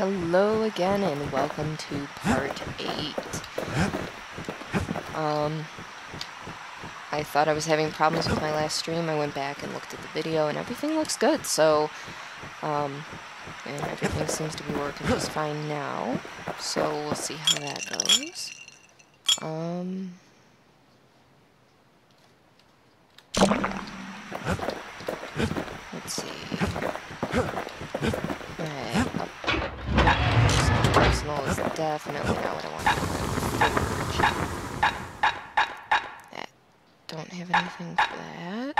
Hello again and welcome to part 8. I thought I was having problems with my last stream. I went back and looked at the video and everything looks good, so and everything seems to be working just fine now. So we'll see how that goes. Let's see. Personal is definitely not what I want to do. Don't have anything for that.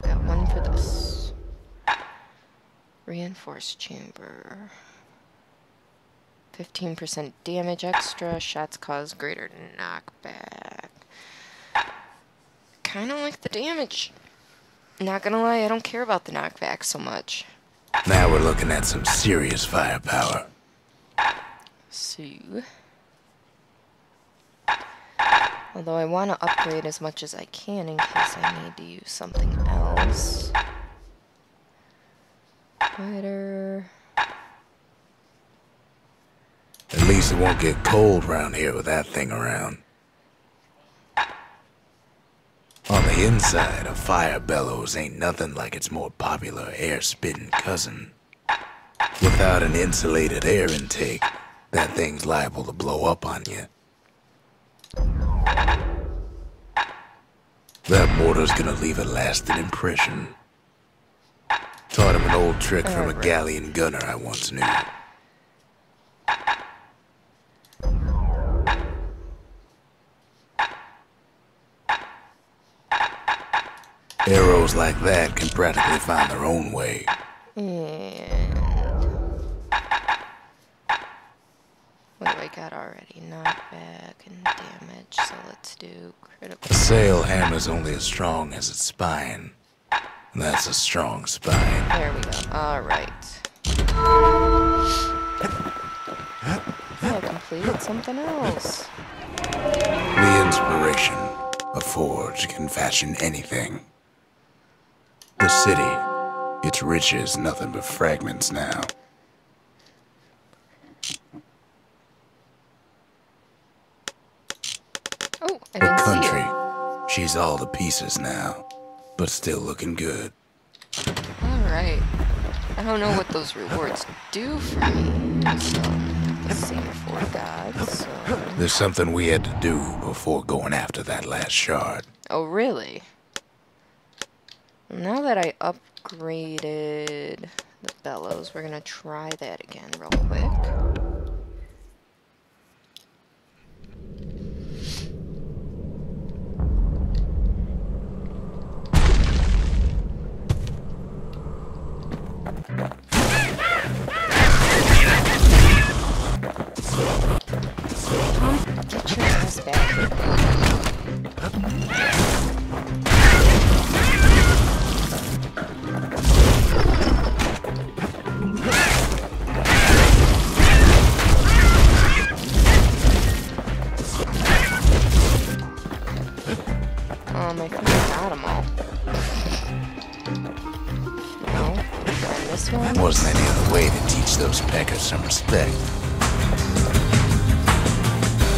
Got one for this. Reinforced chamber. 15% damage extra. Shots cause greater knockback. Kinda like the damage. Not gonna lie, I don't care about the knockback so much. Now we're looking at some serious firepower. So, although I want to upgrade as much as I can in case I need to use something else. Better. At least it won't get cold around here with that thing around. On the inside, a fire bellows ain't nothing like its more popular air-spitting cousin. Without an insulated air intake, that thing's liable to blow up on you. That mortar's gonna leave a lasting impression. Taught him an old trick from a galleon gunner I once knew. Arrows like that can practically find their own way. And what do I got already? Knockback and damage, so let's do critical. A sail hammer's only as strong as its spine. That's a strong spine. There we go. Alright. I completed something else. The inspiration. A forge can fashion anything. The city, its riches nothing but fragments now. Oh, I The didn't country, see it. she's all to pieces now, but still looking good. Alright. I don't know what those rewards do for me. So, the same for gods, so. There's something we had to do before going after that last shard. Oh, really? Now that I upgraded the bellows, we're gonna try that again real quick. Get your ass back here. I think I got them all. No? Did I miss one? Wasn't any other way to teach those peckers some respect.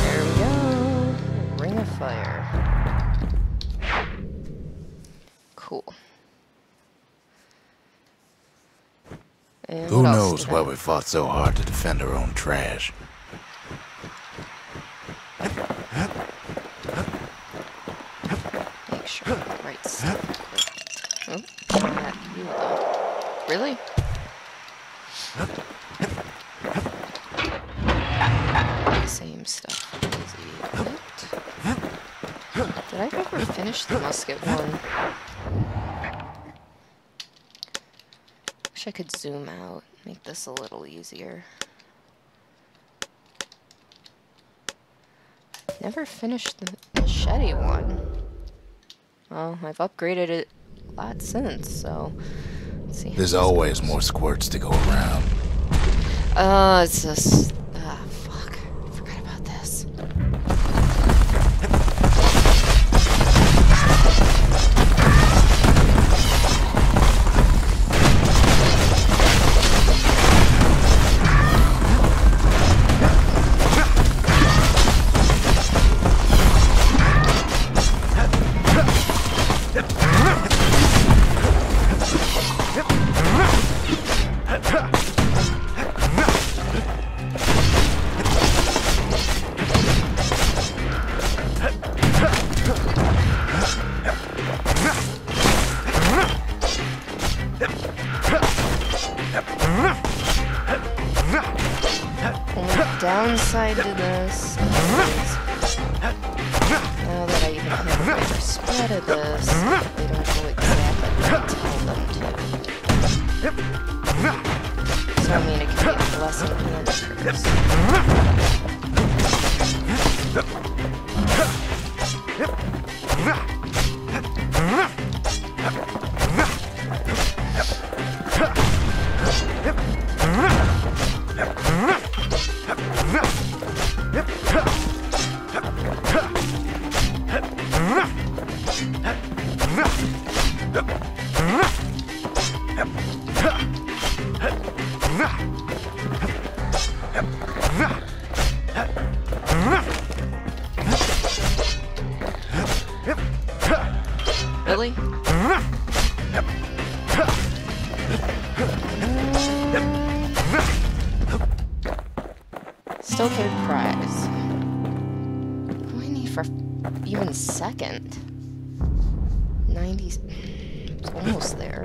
There we go. Ring of fire. Cool. And Who what else knows did why I- we fought so hard to defend our own trash. Make sure I the right stuff. Oh, not you though. Really? Same stuff. Easy equipped. Did I ever finish the musket one? Wish I could zoom out, make this a little easier. Never finished the machete one. Well, I've upgraded it a lot since, so let's see. There's always more squirts to go around. It's just fuck. I forgot about this. Downside to this is, now that I even have a better spread of this, they don't go exactly where I tell them to. So I mean, it can be a blessing and a curse. Really? Still third prize. What do I need for even second? 90. It's almost there.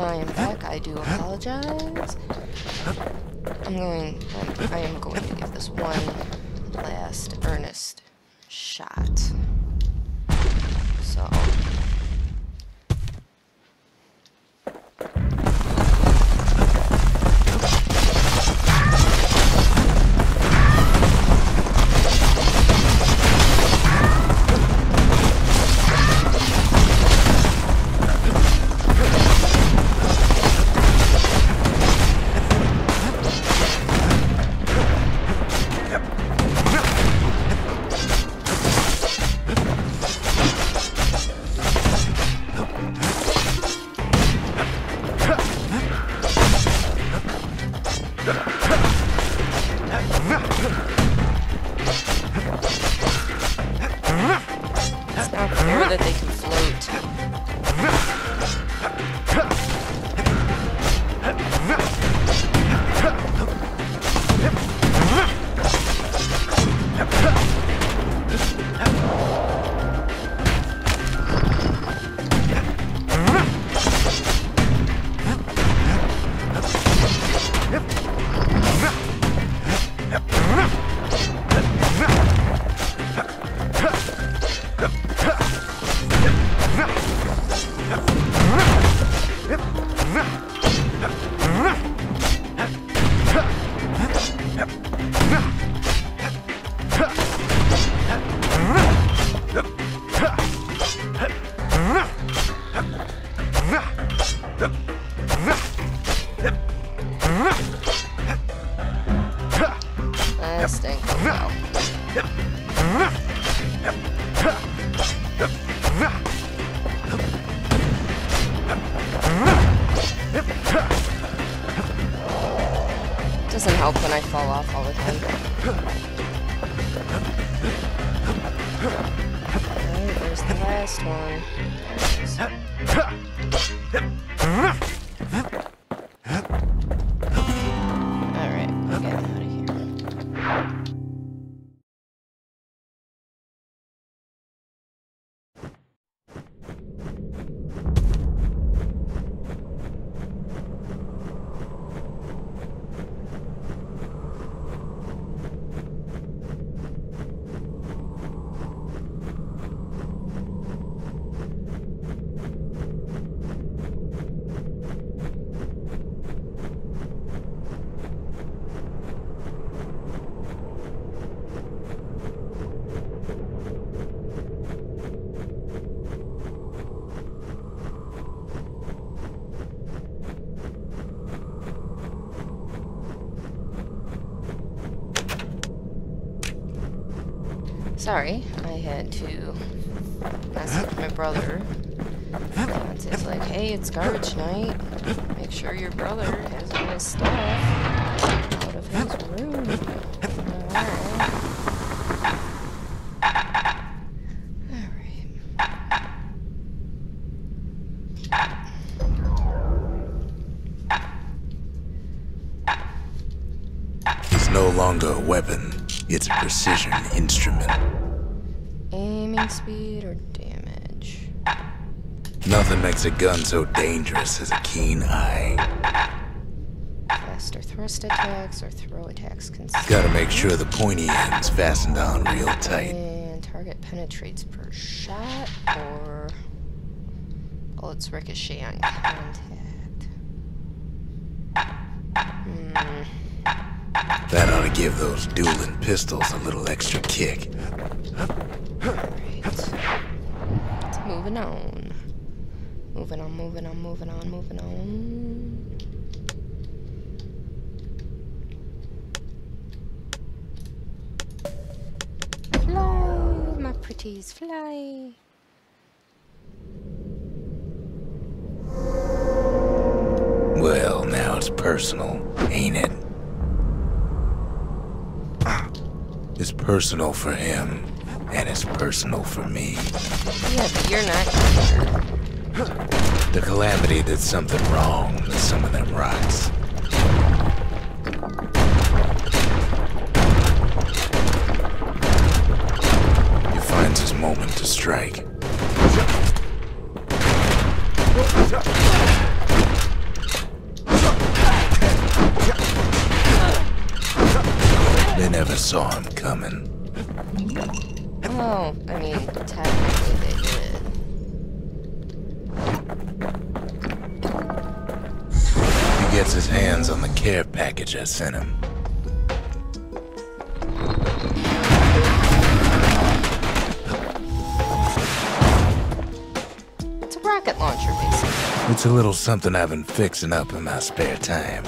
I am back. I do apologize. I am going to give this one last earnest shot. So. It's not fair that they can float. Last ankle now. Doesn't help when I fall off all the time. Alright, there's the last one. Alright, we're getting out of here. Sorry, I had to mess with my brother. It's like, hey, it's garbage night. Make sure your brother has all his stuff out of his room. It's no longer a weapon. It's a precision instrument. Aiming speed or damage? Nothing makes a gun so dangerous as a keen eye. Faster thrust attacks or throw attacks consistently. Gotta make sure the pointy end's fastened on real tight. And target penetrates per shot or bullets ricochet on contact. That ought to give those dueling pistols a little extra kick. Alright. It's moving on. Moving on, moving on, moving on, moving on. Fly, my pretties, fly. Well, now it's personal, ain't it? It's personal for him, and it's personal for me. Yeah, but you're not here. The calamity did something wrong to some of them rocks. He finds his moment to strike. They never saw him coming. Oh, I mean, technically they did. He gets his hands on the care package I sent him. It's a rocket launcher, basically. It's a little something I've been fixing up in my spare time.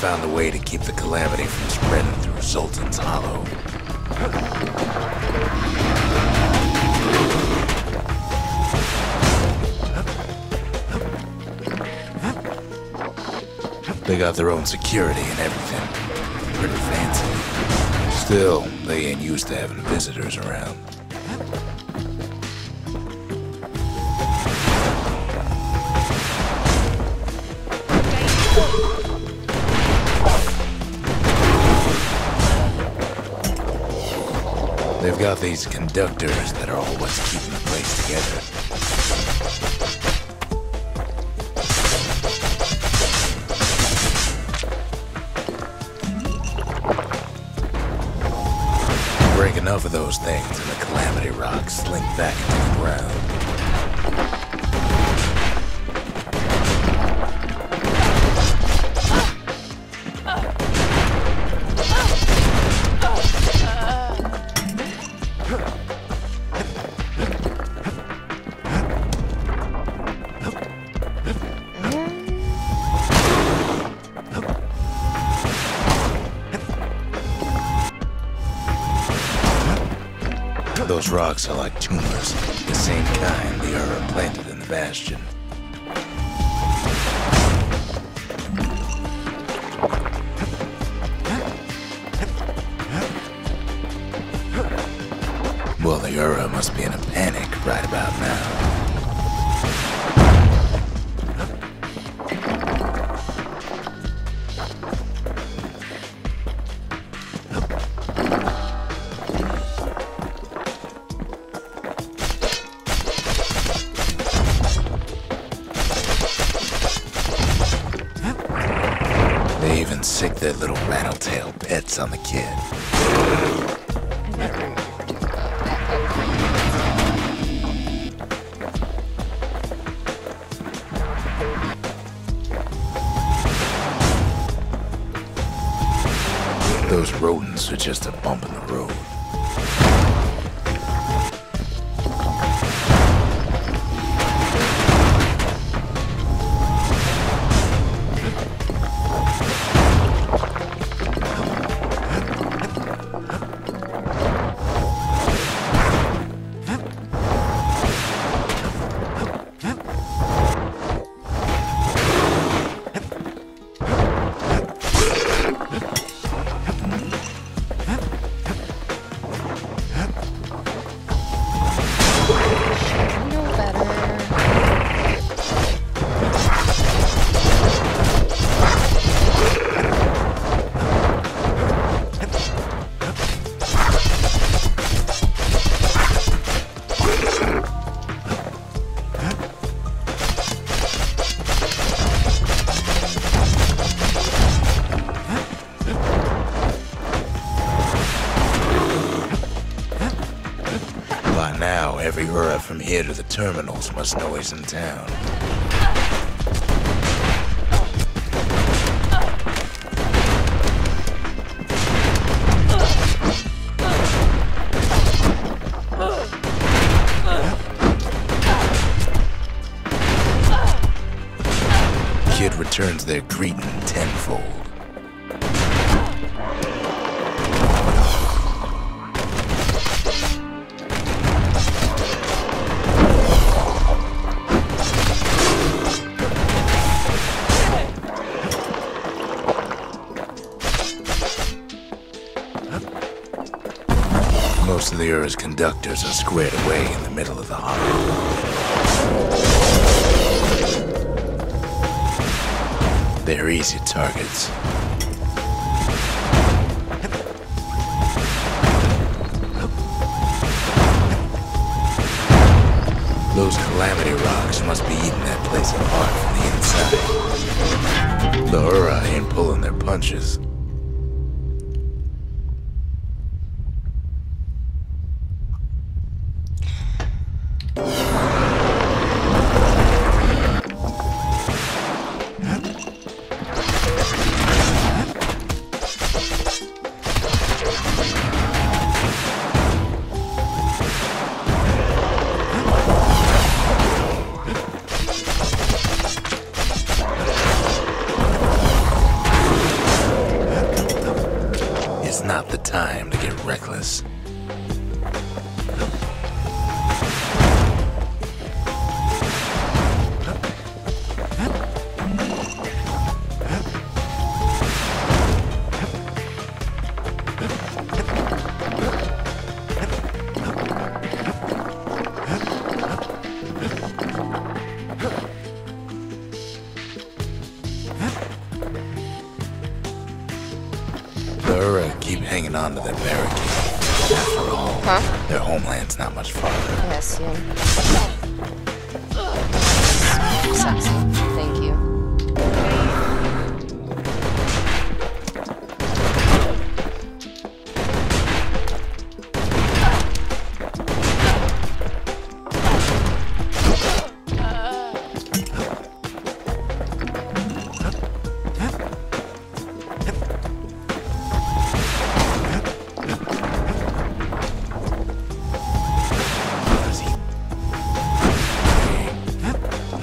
Found a way to keep the calamity from spreading through Sultan's Hollow. They got their own security and everything. Pretty fancy. Still, they ain't used to having visitors around. They've got these conductors that are all what's keeping the place together. Break enough of those things and the calamity rocks slink back into the ground. Those rocks are like tumors, the same kind the Ura planted in the Bastion. Well, the Ura must be in a panic right about now. They even sick their little rattletail pets on the kid. I never remember doing that. Those rodents are just a bump in the road. By now, every Ura from here to the terminals must know he's in town. Kid returns their greeting tenfold. Most of the Ura's conductors are squared away in the middle of the hollow. They're easy targets. pulling their punches. It's not the time to get reckless. Keep hanging on to their barricade. After all, their homeland's not much farther. Yes, yeah. Sexy. Thank you.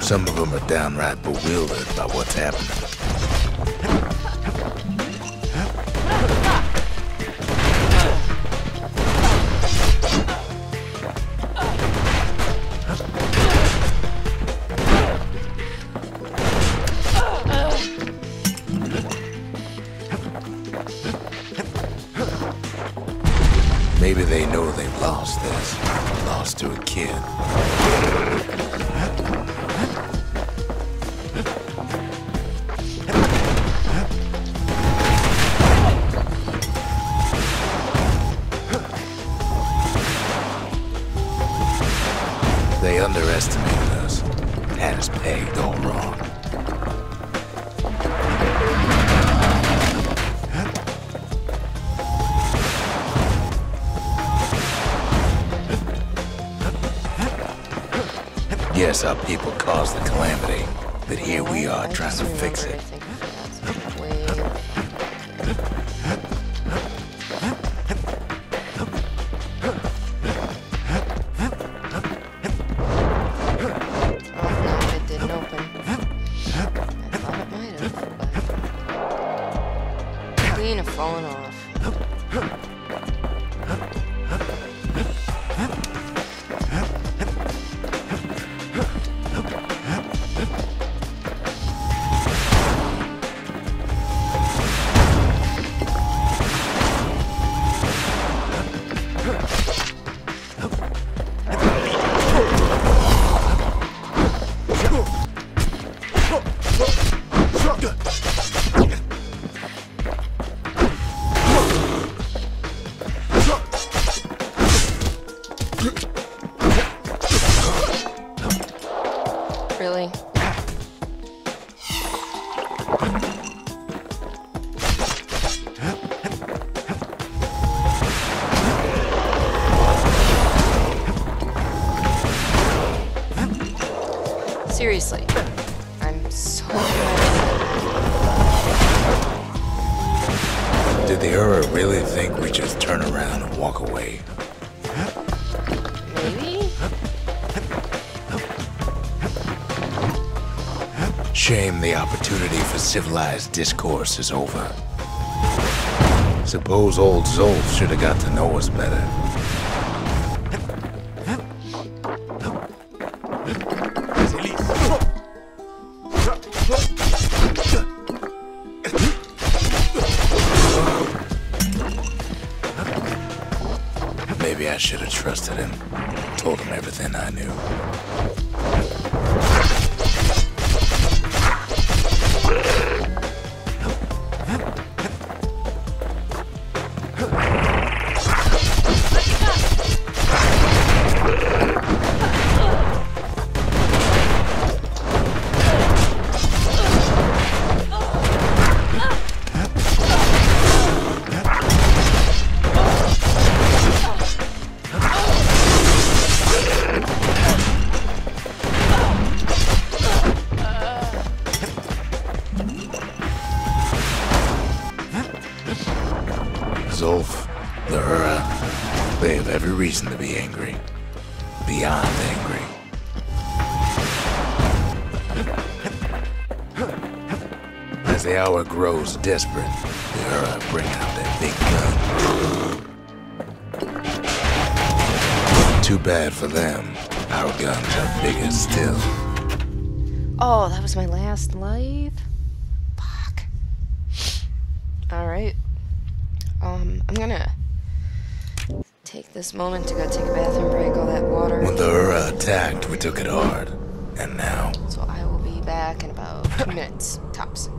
Some of them are downright bewildered by what's happening. Maybe they know they've lost this. Lost to a kid. They underestimated us. Had us pegged all wrong. Yes, our people caused the calamity, but here we are trying to fix it. Falling off. Really? Seriously, I'm so mad. Did the Ura really think we just turn around and walk away? Maybe? Shame the opportunity for civilized discourse is over. Suppose old Zolf should have got to know us better. Maybe I should have trusted him. Told him everything I knew. Zolf, the Ura, they have every reason to be angry. Beyond angry. As the hour grows desperate, the Ura bring out their big gun. Too bad for them. Our guns are bigger still. Oh, that was my last life? Fuck. Alright. I'm gonna take this moment to go take a bath and break all that water. When the Ura attacked, we took it hard. And now? So I will be back in about 2 minutes, tops.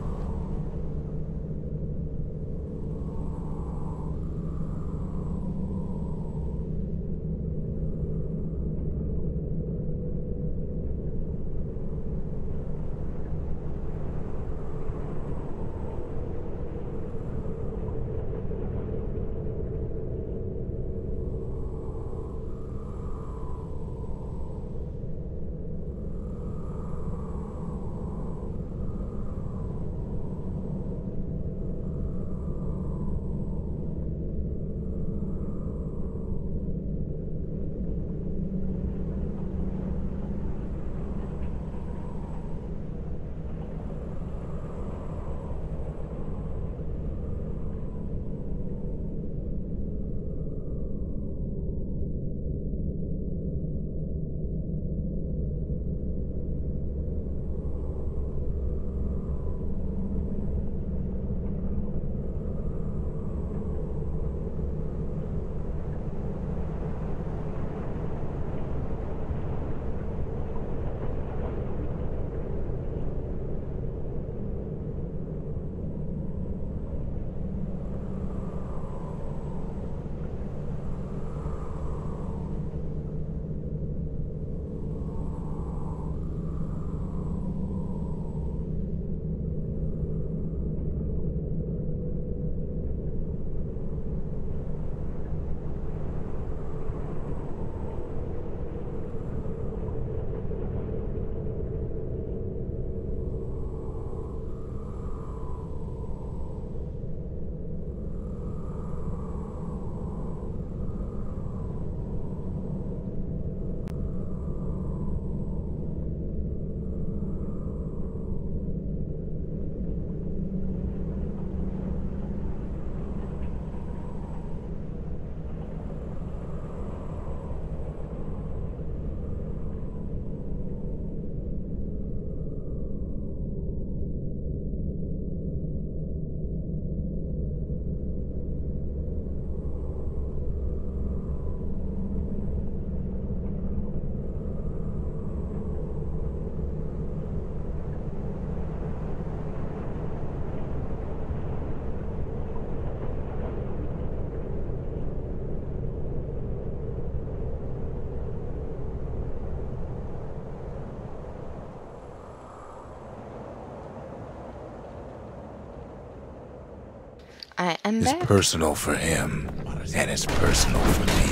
I am It's back. personal for him, and it's personal for me.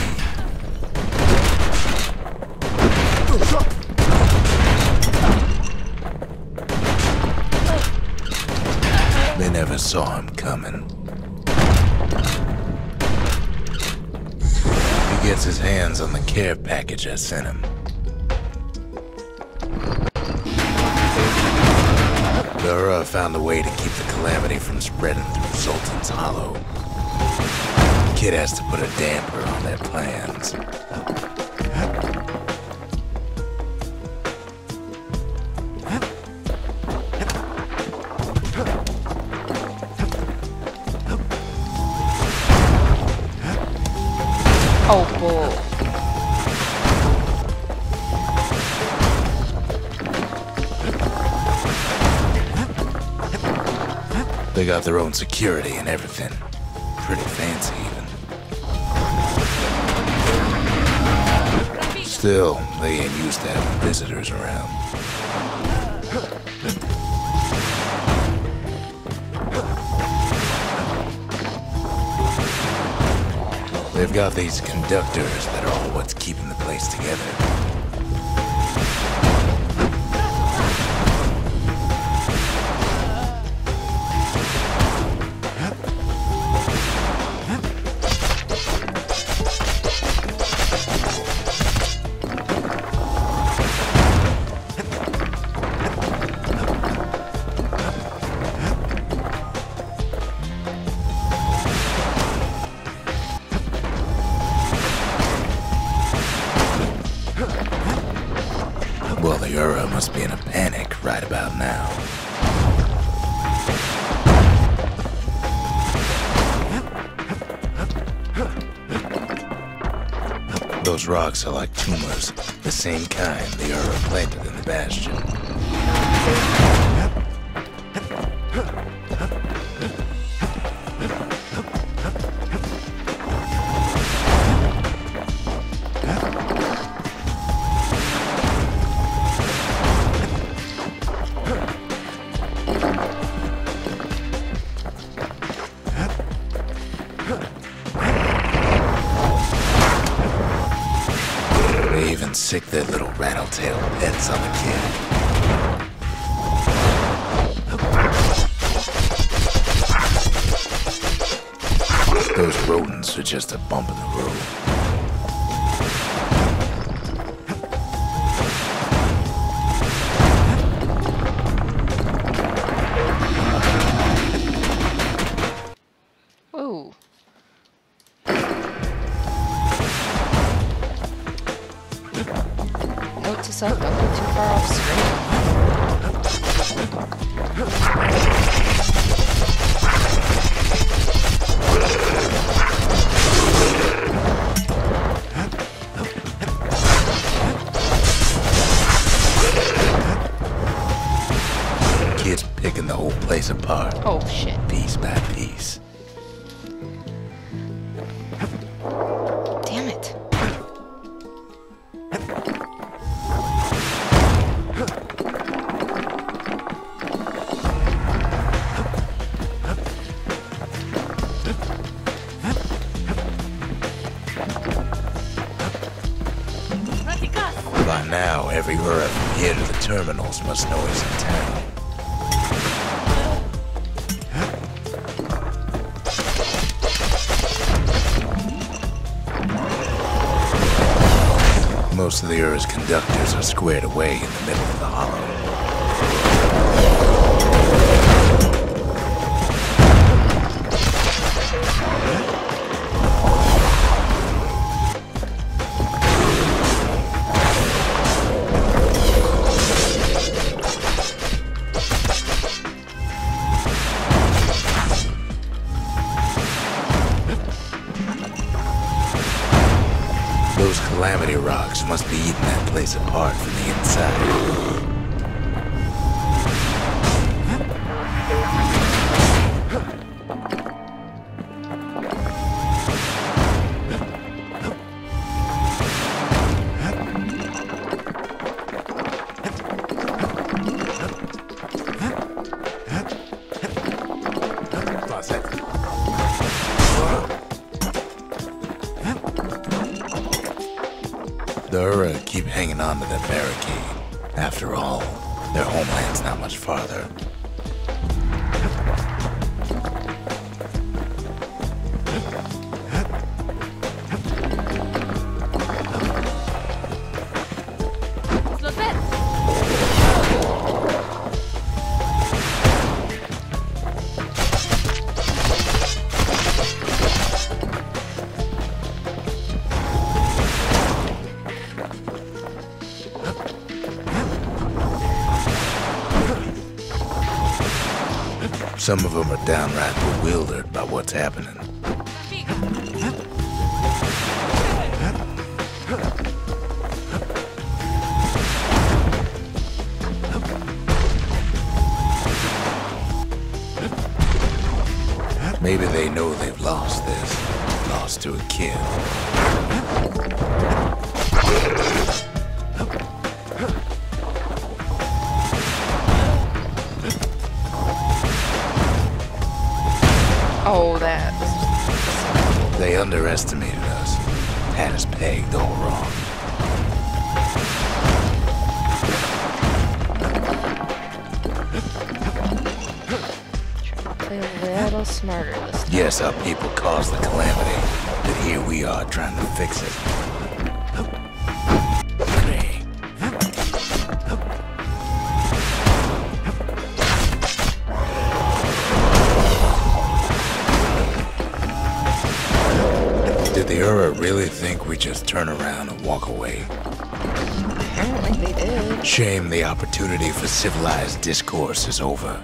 They never saw him coming. He gets his hands on the care package I sent him. Dura found a way to keep the calamity from spreading through Sultan's Hollow. The kid has to put a damper on their plans. Oh, bull. They got their own security and everything. Pretty fancy, even. Still, they ain't used to having visitors around. They've got these conductors that are all what's keeping the place together. must be in a panic right about now. Those rocks are like tumors, the same kind the Ura planted in the Bastion. They even sick their little rattletail pets on the kid. Those rodents are just a bump in the road. Whoa. Note to self, don't go too far off screen. Kids picking the whole place apart. Oh shit. Piece by piece. Damn it. By now, every Ura from here to the terminals must know he's in town. Most of the Ura's conductors are squared away in the middle of the hollow. Those calamity rocks must be eating that place apart from the inside. The Ura keep hanging on to that barricade. After all, their homeland's not much farther. Some of them are downright bewildered by what's happening. Maybe they know they've lost this. Lost to a kid. Oh, that. They underestimated us. Had us pegged all wrong. Play a little smarter this time. Yes, our people caused the calamity, but here we are trying to fix it. Did the Ura really think we just turn around and walk away? Apparently they did. Shame the opportunity for civilized discourse is over.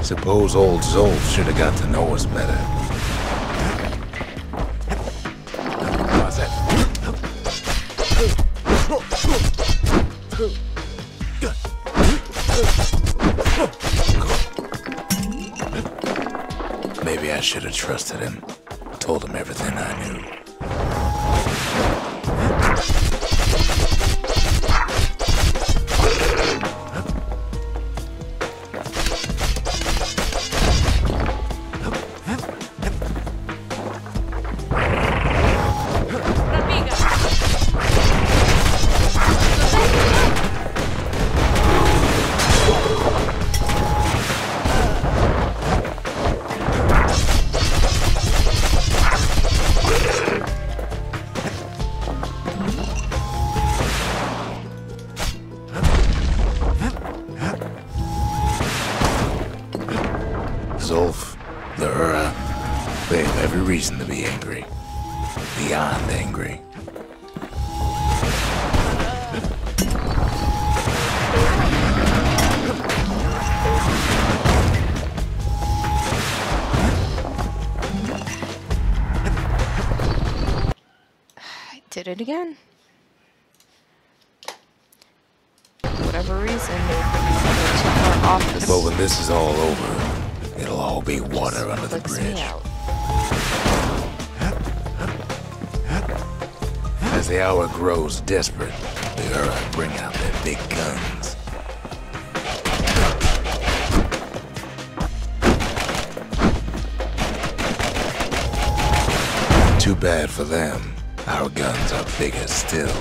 Suppose old Zolf should have got to know us better. How's that? Maybe I should have trusted him. Told him everything I knew. Zolf, the Ura, they have every reason to be angry. Beyond angry. I did it again. For whatever reason, I went too far off this. But when this is all over, it'll all be water under the bridge. As the hour grows desperate, the Ura bring out their big guns. Too bad for them, our guns are bigger still.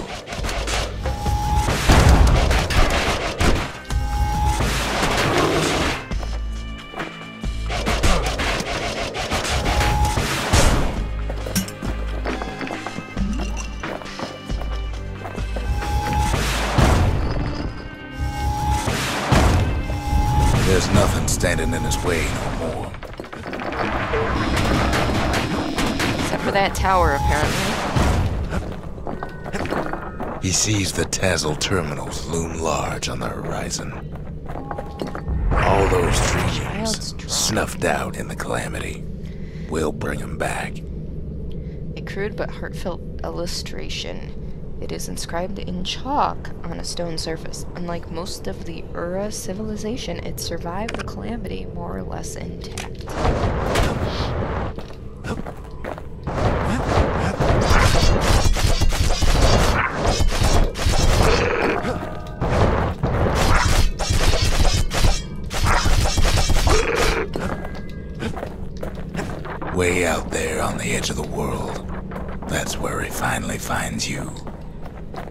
There's nothing standing in his way no more. Except for that tower, apparently. He sees the Tazzle terminals loom large on the horizon. All those dreams snuffed out in the calamity. We'll bring them back. A crude but heartfelt illustration. It is inscribed in chalk on a stone surface. Unlike most of the Ura civilization, it survived the calamity more or less intact. Way out there on the edge of the world, that's where he finally finds you.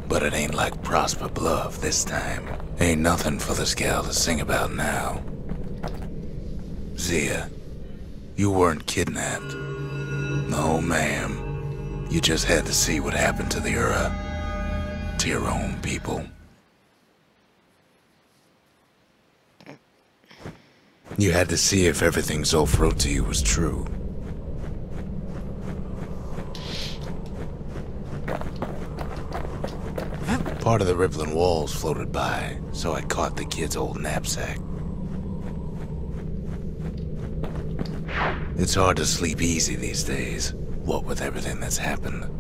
But it ain't like Prosper Bluff this time. Ain't nothing for this gal to sing about now. Zia, you weren't kidnapped. No, ma'am. You just had to see what happened to the Ura. To your own people. You had to see if everything Zolf wrote to you was true. Part of the rippling walls floated by, so I caught the kid's old knapsack. It's hard to sleep easy these days, what with everything that's happened.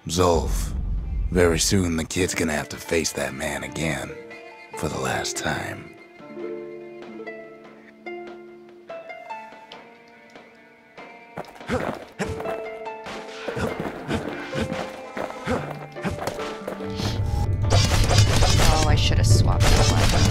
Zolf, very soon the kid's gonna have to face that man again, for the last time. Oh, I should have swapped the weapon.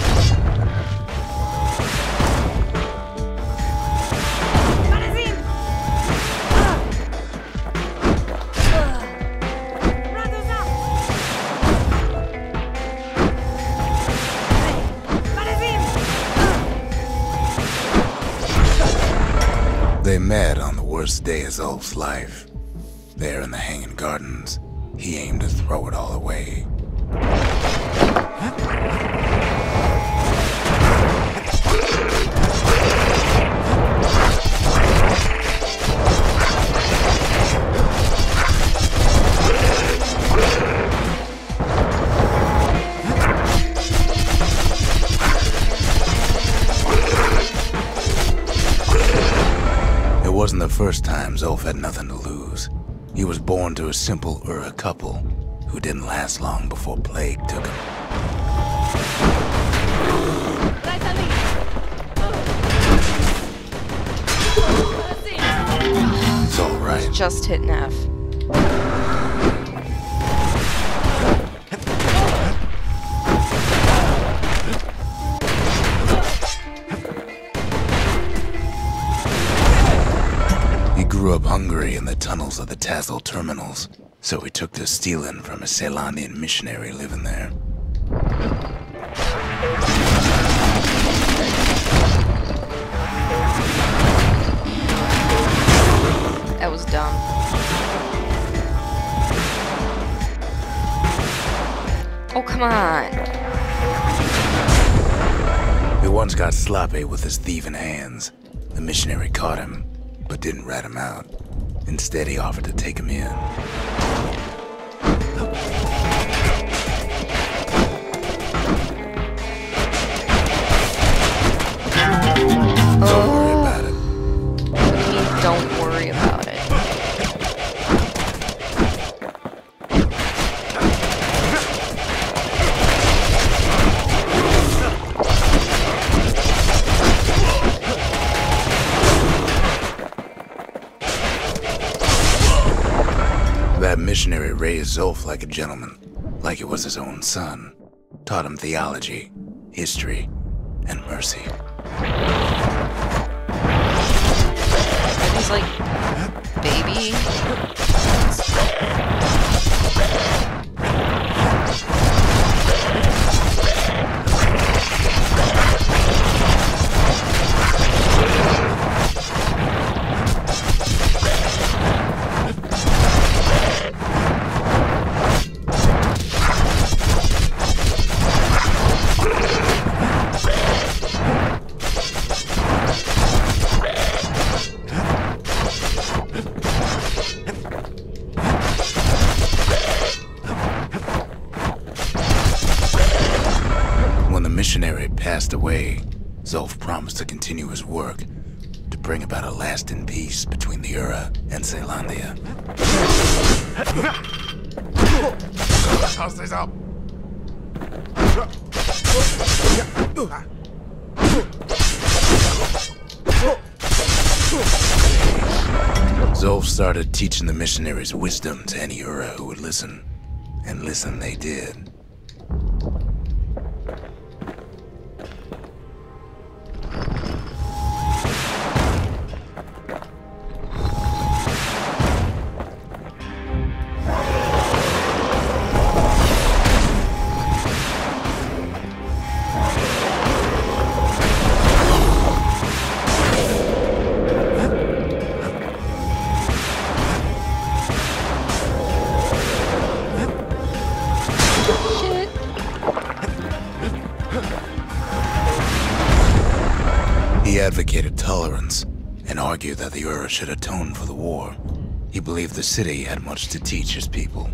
They met on the worst day of Zolf's life. There in the Hanging Gardens, he aimed to throw it all away. first time, Zolf had nothing to lose. He was born to a simple Ura couple who didn't last long before plague took him. It's all right. Just hit an F. He grew up hungry in the tunnels of the Tassel terminals, so he took to stealing from a Ceylonian missionary living there. That was dumb. Oh, come on. He once got sloppy with his thieving hands. The missionary caught him, but didn't rat him out. Instead, he offered to take him in. Don't worry about it. What do you mean, don't worry about it? That missionary raised Zolf like a gentleman, like it was his own son. Taught him theology, history, and mercy. He's like, baby. Missionary passed away, Zolf promised to continue his work to bring about a lasting peace between the Ura and Ceylondia. Zolf started teaching the missionaries wisdom to any Ura who would listen, and listen they did. He advocated tolerance and argued that the Ura should atone for the war. He believed the city had much to teach his people.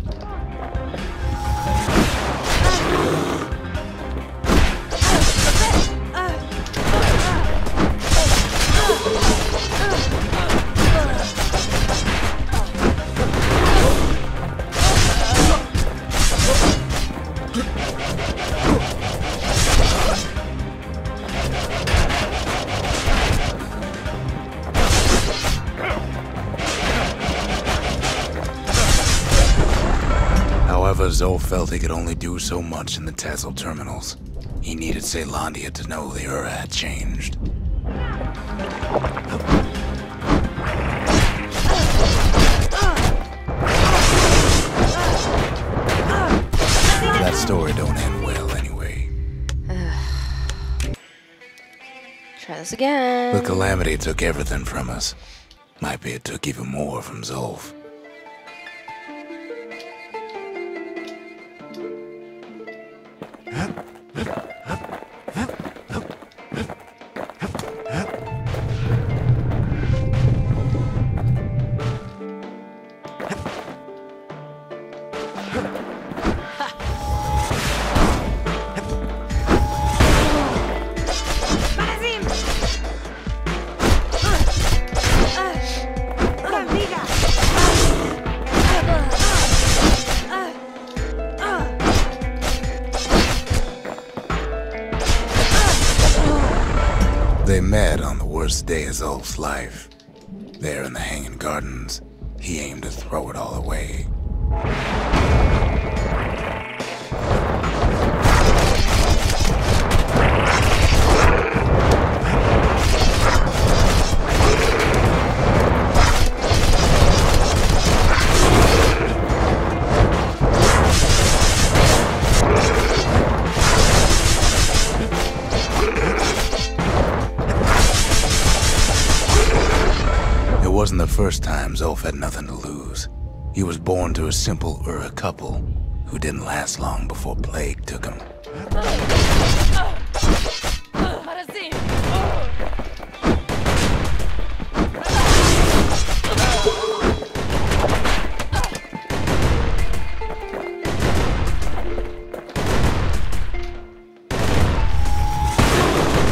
However, Zolf felt he could only do so much in the Tassel terminals. He needed Ceylondia to know the Ura had changed. That story don't end well anyway. Try this again. The calamity took everything from us. Might be it took even more from Zolf. They met on the worst day of Zulf's life. There in the Hanging Gardens, he aimed to throw it all away. It wasn't the first time Zulf had nothing to lose. He was born to a simple Ura couple who didn't last long before plague took him.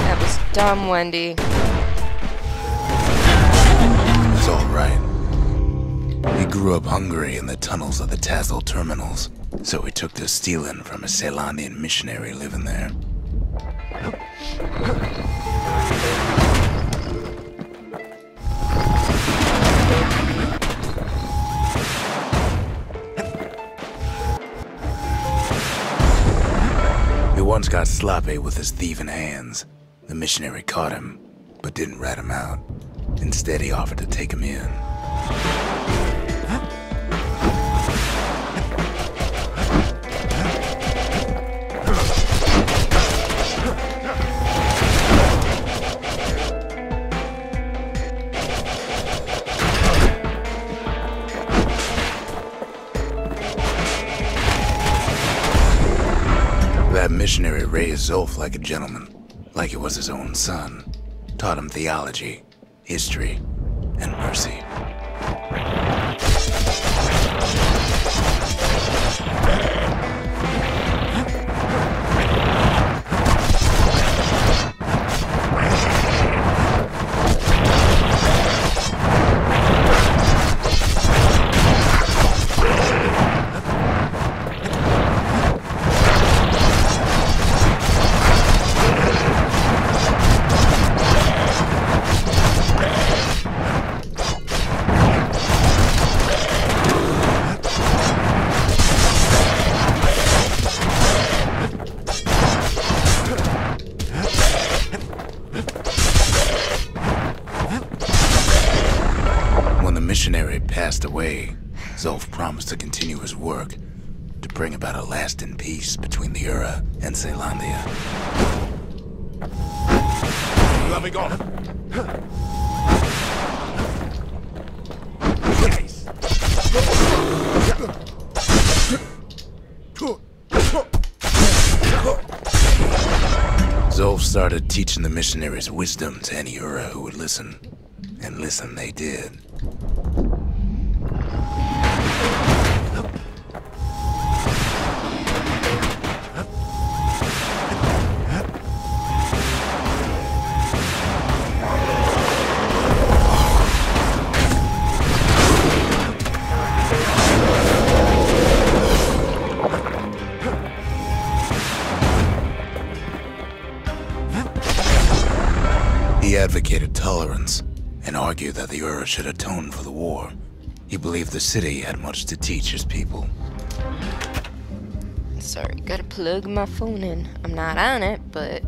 That was dumb, Wendy. It's all right. He grew up hungry in the tunnels of the Tassel terminals, so he took to stealing from a Ceylonian missionary living there. He once got sloppy with his thieving hands. The missionary caught him, but didn't rat him out. Instead, he offered to take him in. That missionary raised Zulf like a gentleman, like he was his own son. Taught him theology, history, and mercy. Missionary passed away, Zulf promised to continue his work to bring about a lasting peace between the Ura and Ceylondia. Let me go. Zulf started teaching the missionaries wisdom to any Ura who would listen, and listen they did. He advocated tolerance and argued that the Ura should atone for the war. He believed the city had much to teach his people. Sorry, gotta plug my phone in. I'm not on it, but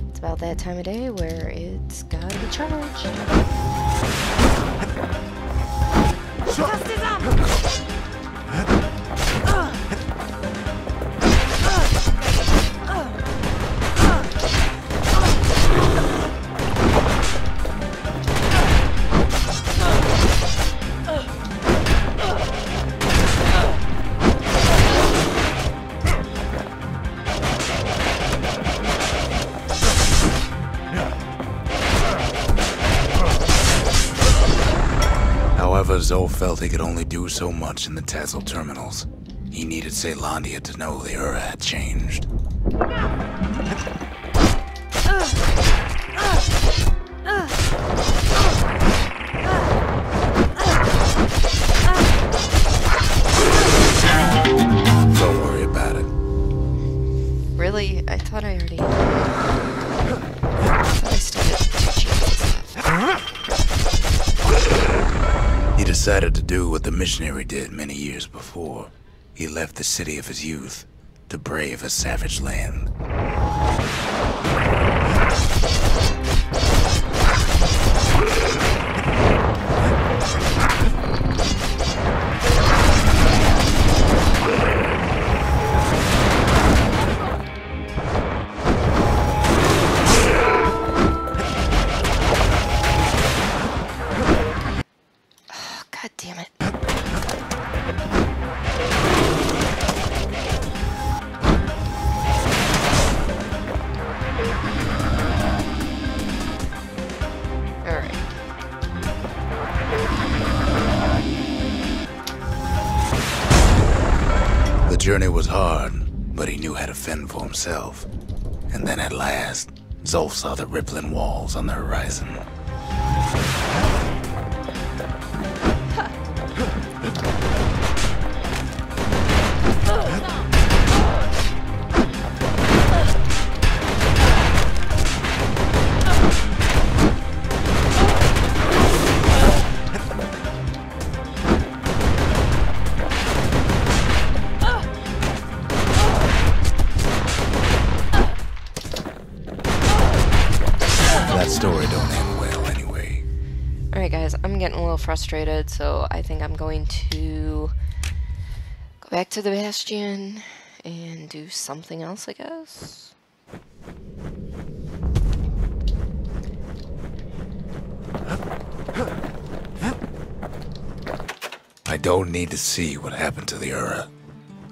it's about that time of day where it's gotta be charged. However, Zulf felt he could only do so much in the Tassel terminals. He needed Ceylondia to know the Ura had changed. Don't worry about it. Really? I thought I already... I thought I started teaching. do what the missionary did many years before. He left the city of his youth to brave a savage land. God damn it. Alright. The journey was hard, but he knew how to fend for himself. And then at last, Zolf saw the rippling walls on the horizon. That story don't end well anyway. Alright guys, I'm getting a little frustrated, so I think I'm going to go back to the Bastion and do something else, I guess. I don't need to see what happened to the Ura.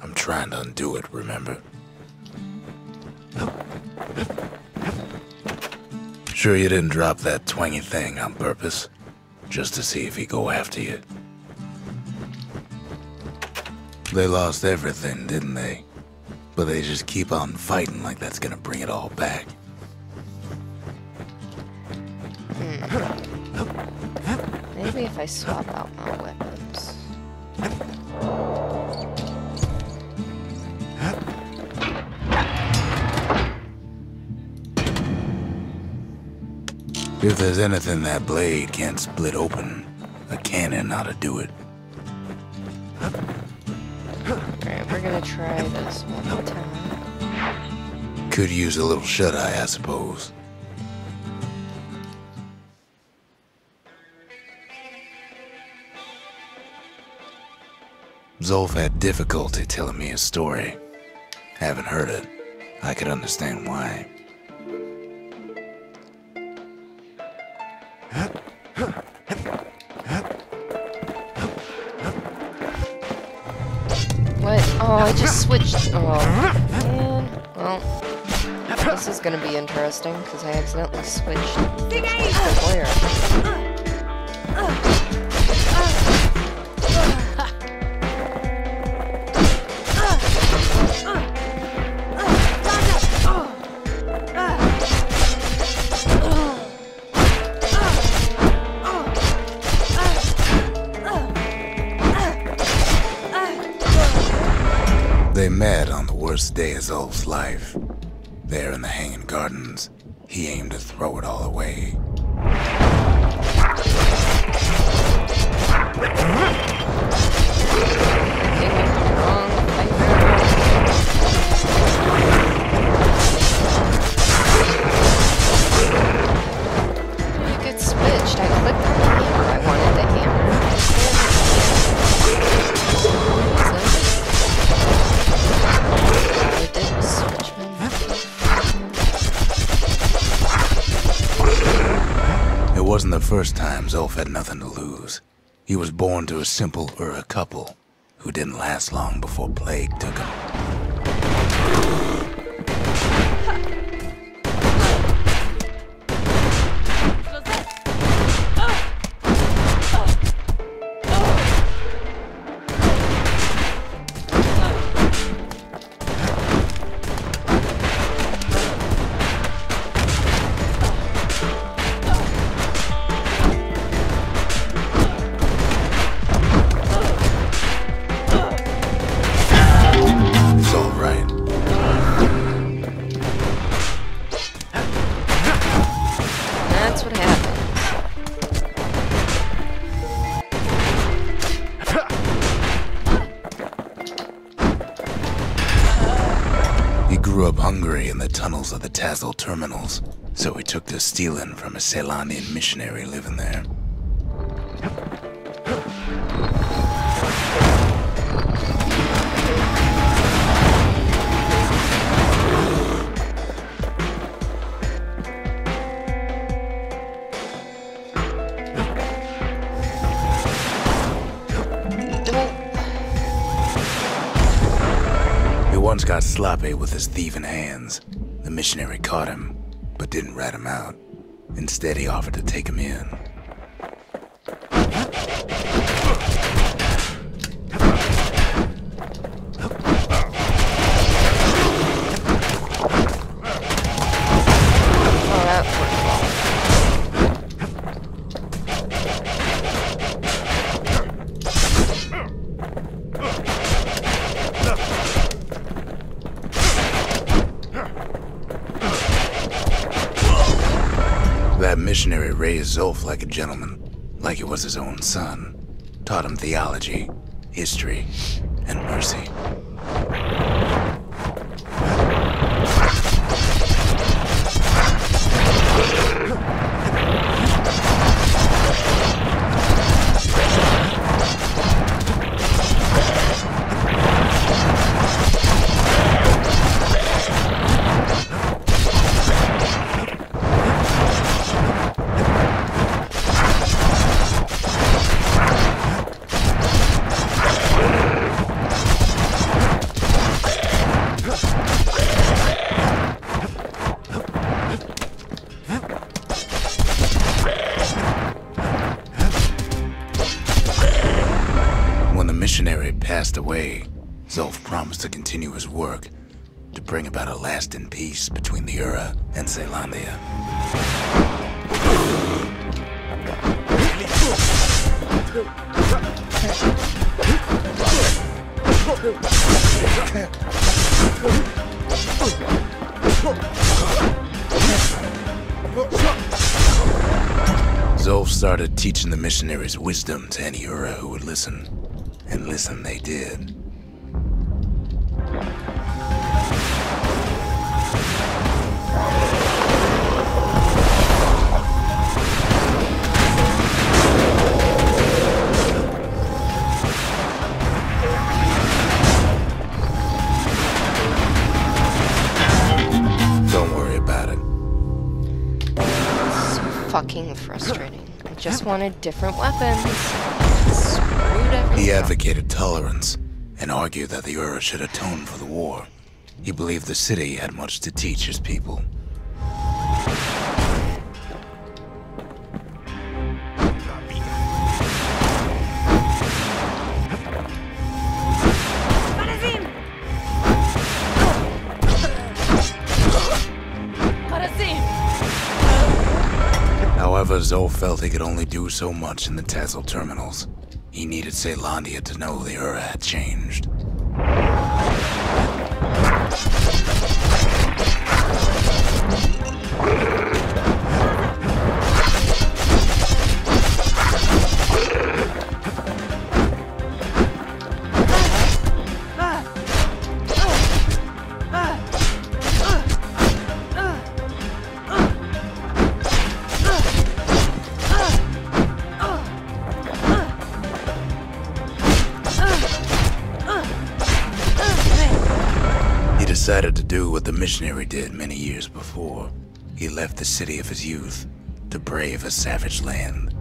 I'm trying to undo it, remember? Sure you didn't drop that twangy thing on purpose? Just to see if he'd go after you? They lost everything, didn't they? But they just keep on fighting like that's gonna bring it all back. Maybe if I swap out my weapons. If there's anything that blade can't split open, a cannon ought to do it. Alright, we're gonna try this one more time. Could use a little shut-eye, I suppose. Zolf had difficulty telling me his story. Haven't heard it. I could understand why. What? Oh, I just switched. Oh, man. Well, this is gonna be interesting because I accidentally switched the player. They met on the worst day of Zolf's life. There in the Hanging Gardens, he aimed to throw it all away. You get switched. I clicked on the hammer. I wanted the hammer. I did was switch It wasn't the first time Zolf had nothing to lose. He was born to a simple Ura couple who didn't last long before plague took him. He grew up hungry in the tunnels of the Tassel terminals, so he took to stealing from a Ceylonian missionary living there. He once got sloppy with his thieving hands. The missionary caught him, but didn't rat him out. Instead, he offered to take him in. That missionary raised Zulf like a gentleman, like he was his own son. Taught him theology, history, and mercy. Missionary passed away, Zulf promised to continue his work to bring about a lasting peace between the Ura and Ceylondia. Zulf started teaching the missionaries wisdom to any Ura who would listen. And listen they did. Don't worry about it. So fucking frustrating. I just wanted different weapons. Screwed everything. He advocated tolerance and argued that the Ura should atone for the war. He believed the city had much to teach his people. However, Zulf felt he could only do so much in the Tassel terminals. He needed Ceylondia to know the Ura had changed. Decided to do what the missionary did many years before. He left the city of his youth to brave a savage land.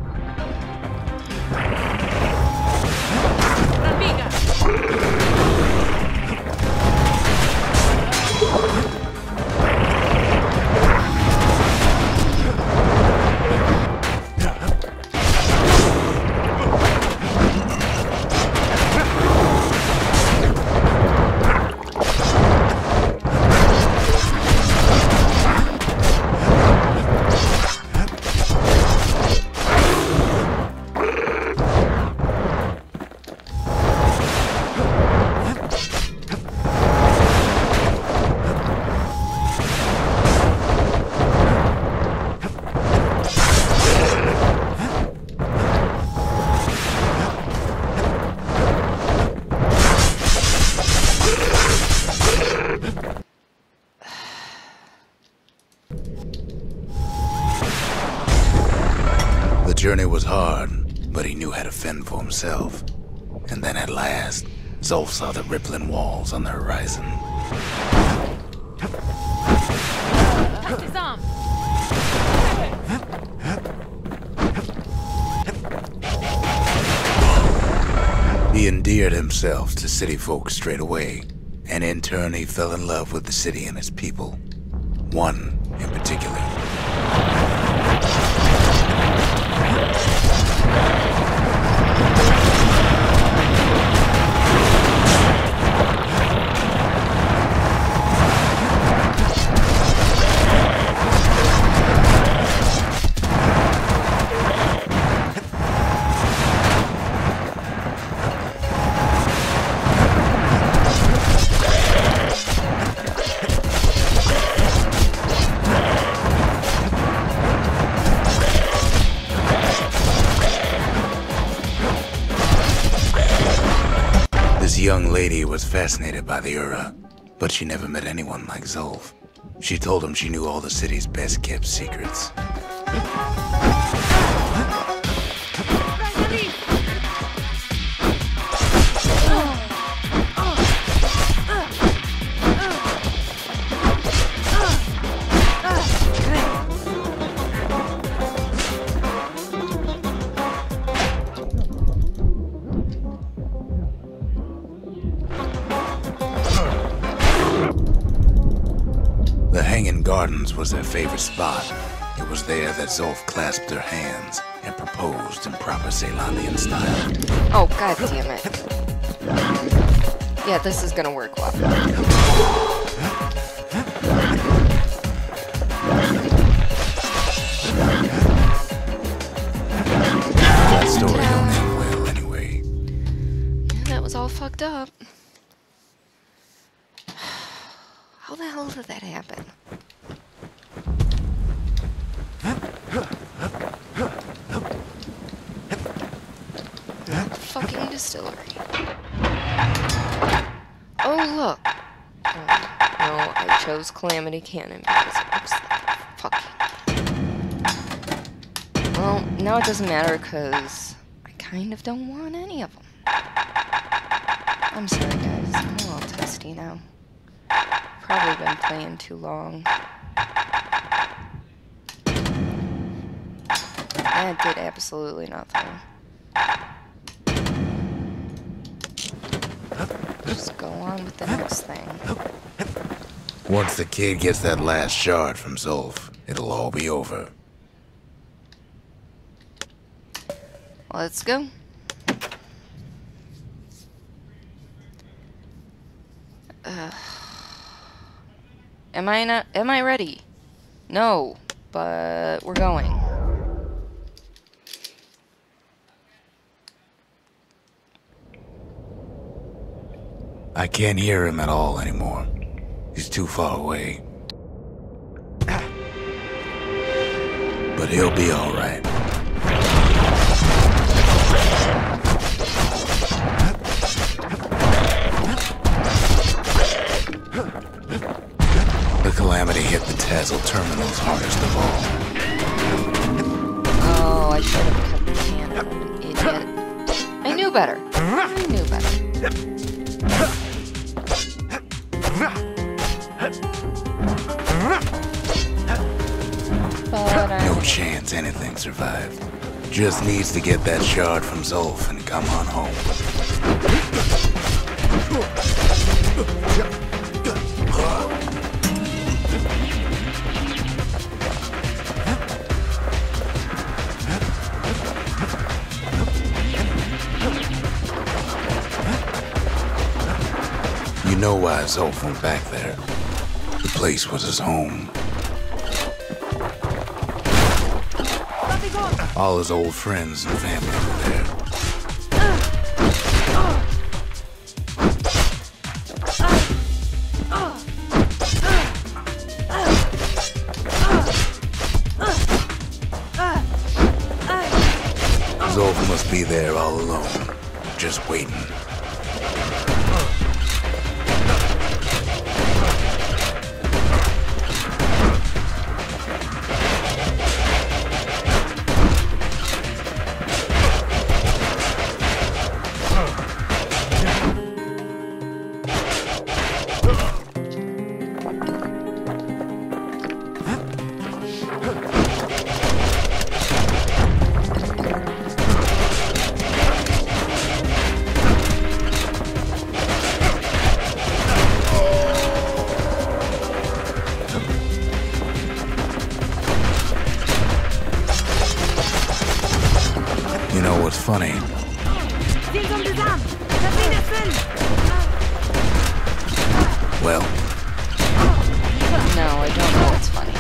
journey was hard, but he knew how to fend for himself. And then at last, Zolf saw the rippling walls on the horizon. He endeared himself to city folk straight away, and in turn he fell in love with the city and its people. One in particular. This young lady was fascinated by the Ura, but she never met anyone like Zolf. She told him she knew all the city's best-kept secrets. The Hanging Gardens was their favorite spot. It was there that Zolf clasped her hands and proposed in proper Ceylandian style. Oh, god damn it. Yeah, this is gonna work well. That story don't end well anyway. Yeah, that was all fucked up. How the hell did that happen? Fucking distillery. Oh, look. Oh, no, I chose Calamity Cannon because it looks like fucking... Well, now it doesn't matter because I kind of don't want any of them. I'm sorry, guys. I'm a little testy now. Probably been playing too long. That did absolutely nothing. Just go on with the next thing. Once the kid gets that last shard from Zolf, it'll all be over. Let's go. Am I ready? No, but we're going. I can't hear him at all anymore. He's too far away. But he'll be all right. The Calamity hit the Tassel terminals hardest of all. Oh, I should have cut the cannon, idiot. I knew better. I knew better. But No chance anything survived. Just needs to get that shard from Zolf and come on home. You know why Zolf went back there. The place was his home. All his old friends and family were there. Zolf must be there all alone, just waiting. funny? Well, No, I don't know what's funny.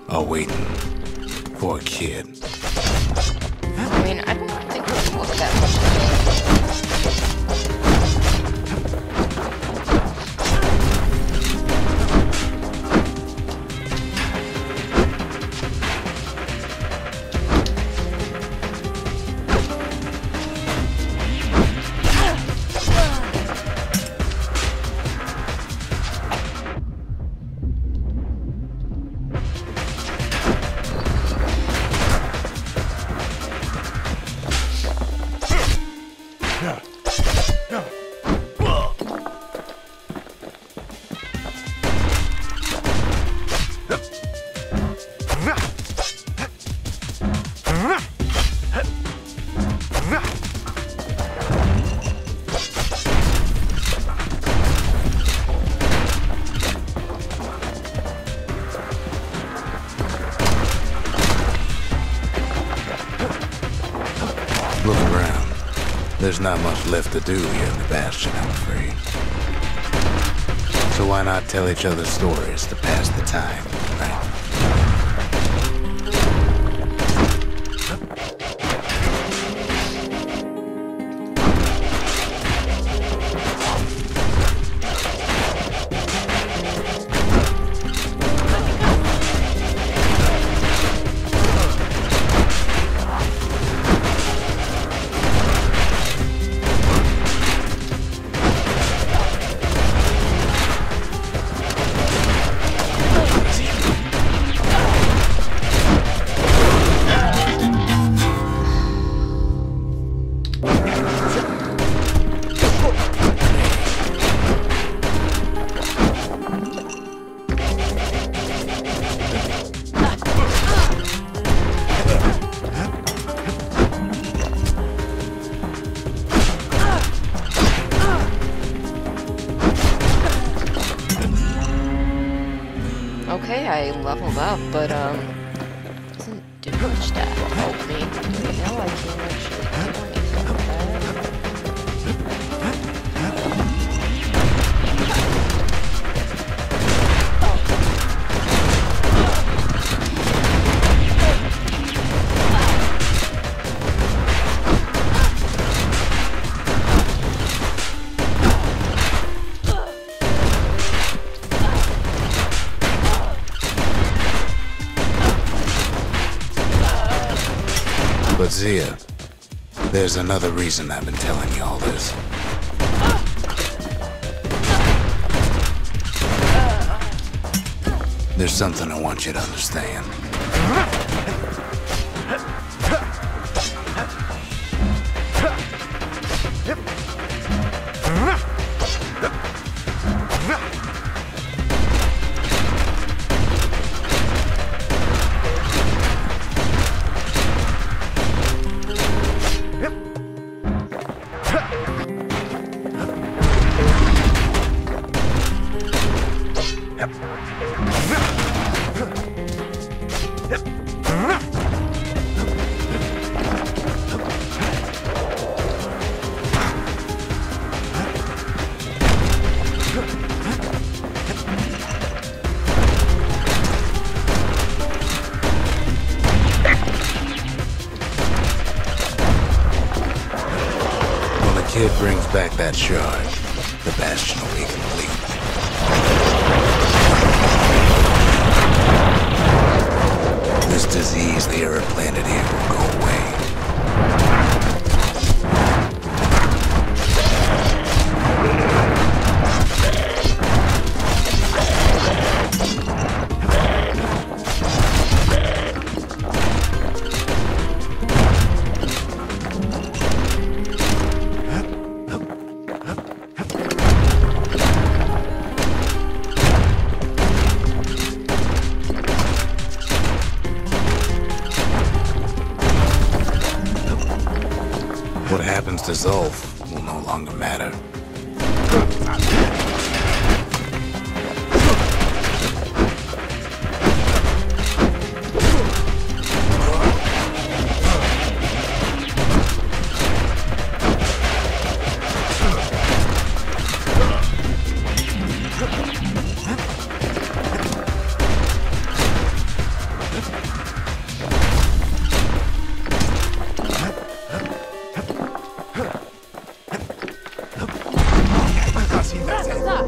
are waiting for a kid. I mean, I don't think we look that much Look around. There's not much left to do here in the Bastion, I'm afraid. So why not tell each other stories to pass the time, right? Okay, I leveled up, but, doesn't do much to help me. Right now I can't actually do anything with that. But Zia, there's another reason I've been telling you all this. There's something I want you to understand. Kid brings back that shard, the Bastion will be complete. This disease they are planted here will go away. result will no longer matter.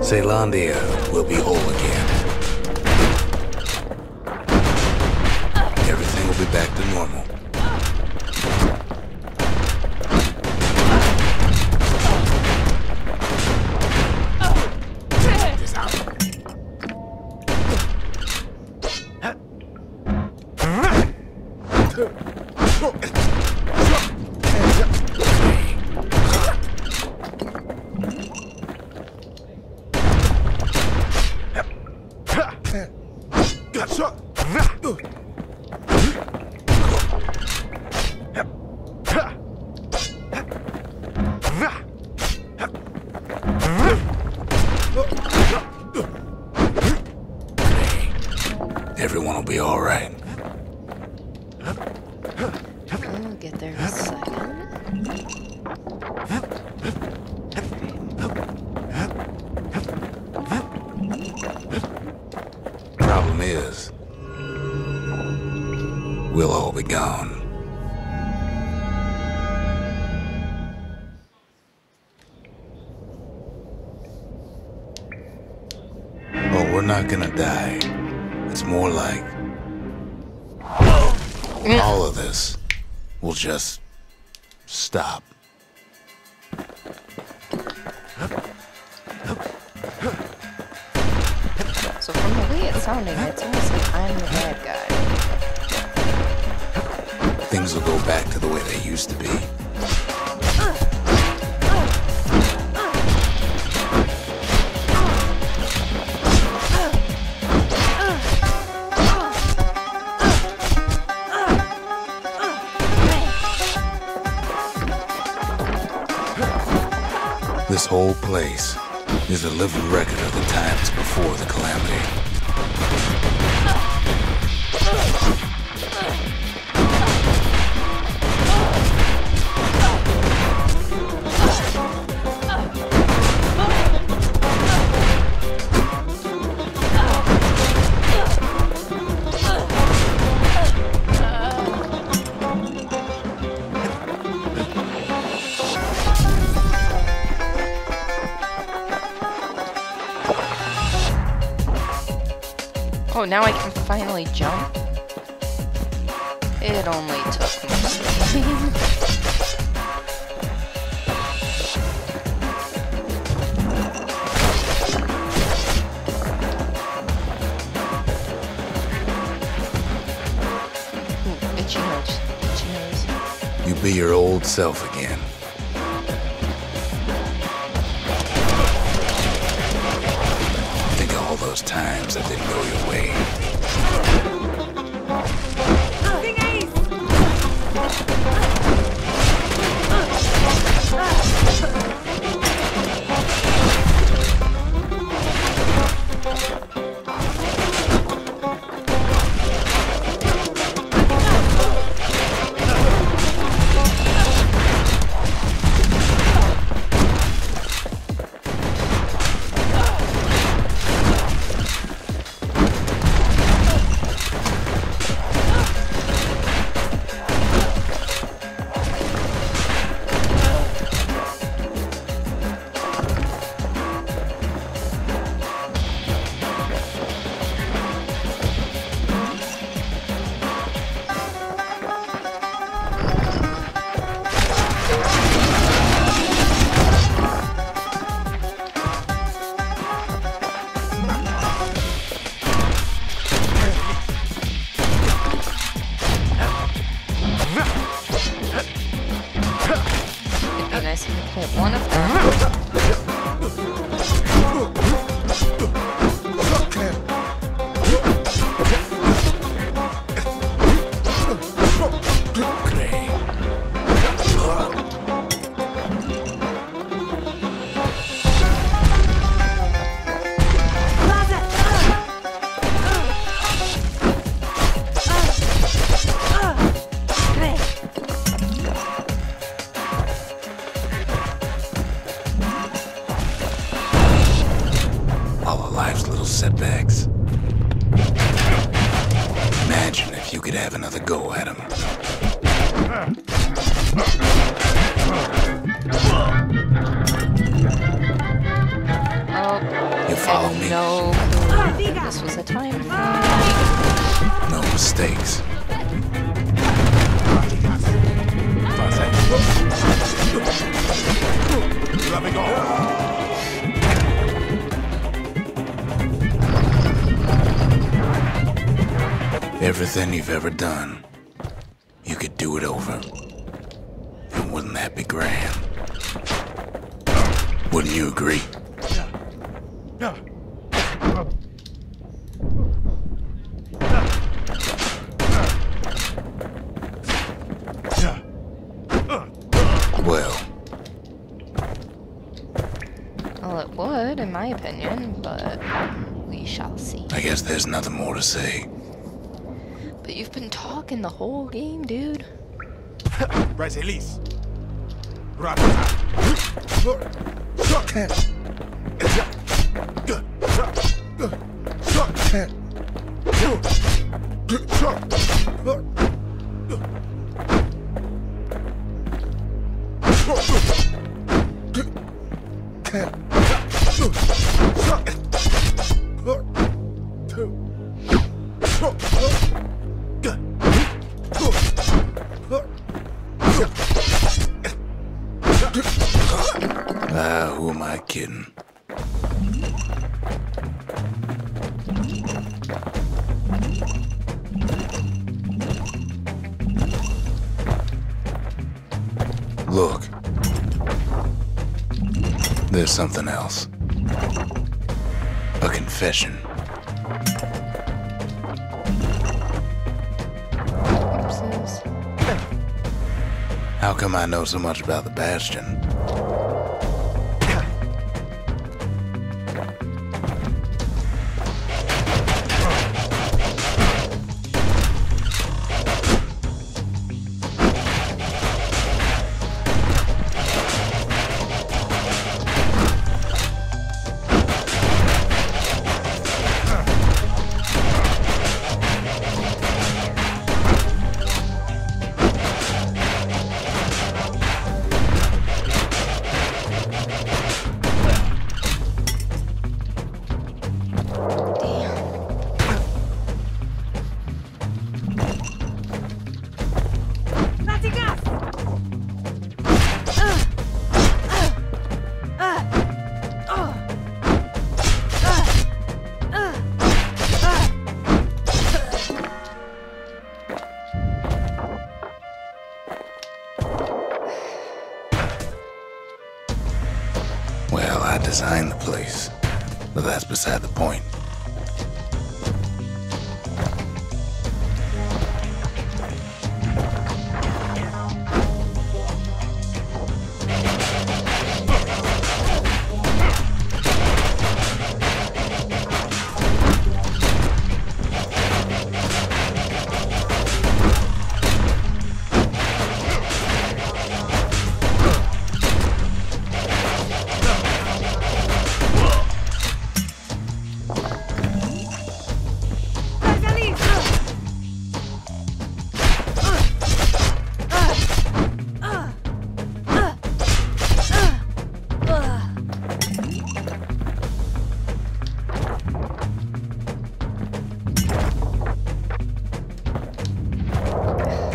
Zealandia will be whole again. Everything will be back to normal. Everyone will be all right. I'll get there in a second. Problem is, we'll all be gone. Oh, we're not gonna die. It's more like all of this will just stop. So from the way it's sounding, it's almost like I'm the bad guy. Things will go back to the way they used to be. This whole place is a living record of the times before the calamity. Oh, now I can finally jump? It only took me a second. Ooh, itchy nose. Itchy nose. You be your old self again. Think of all those times that didn't go your way. setbacks. Imagine if you could have another go at him. Oh, You follow me? no clue. This was a time thing. No mistakes. Loving on. Everything you've ever done, you could do it over. And wouldn't that be grand? Wouldn't you agree? Well, it would, in my opinion, but we shall see. I guess there's nothing more to say. But you've been talking the whole game, dude. Bryce Elise. Who am I kidding? Look. There's something else. A confession. Oopsies. How come I know so much about the Bastion? Well, I designed the place, but that's beside the point.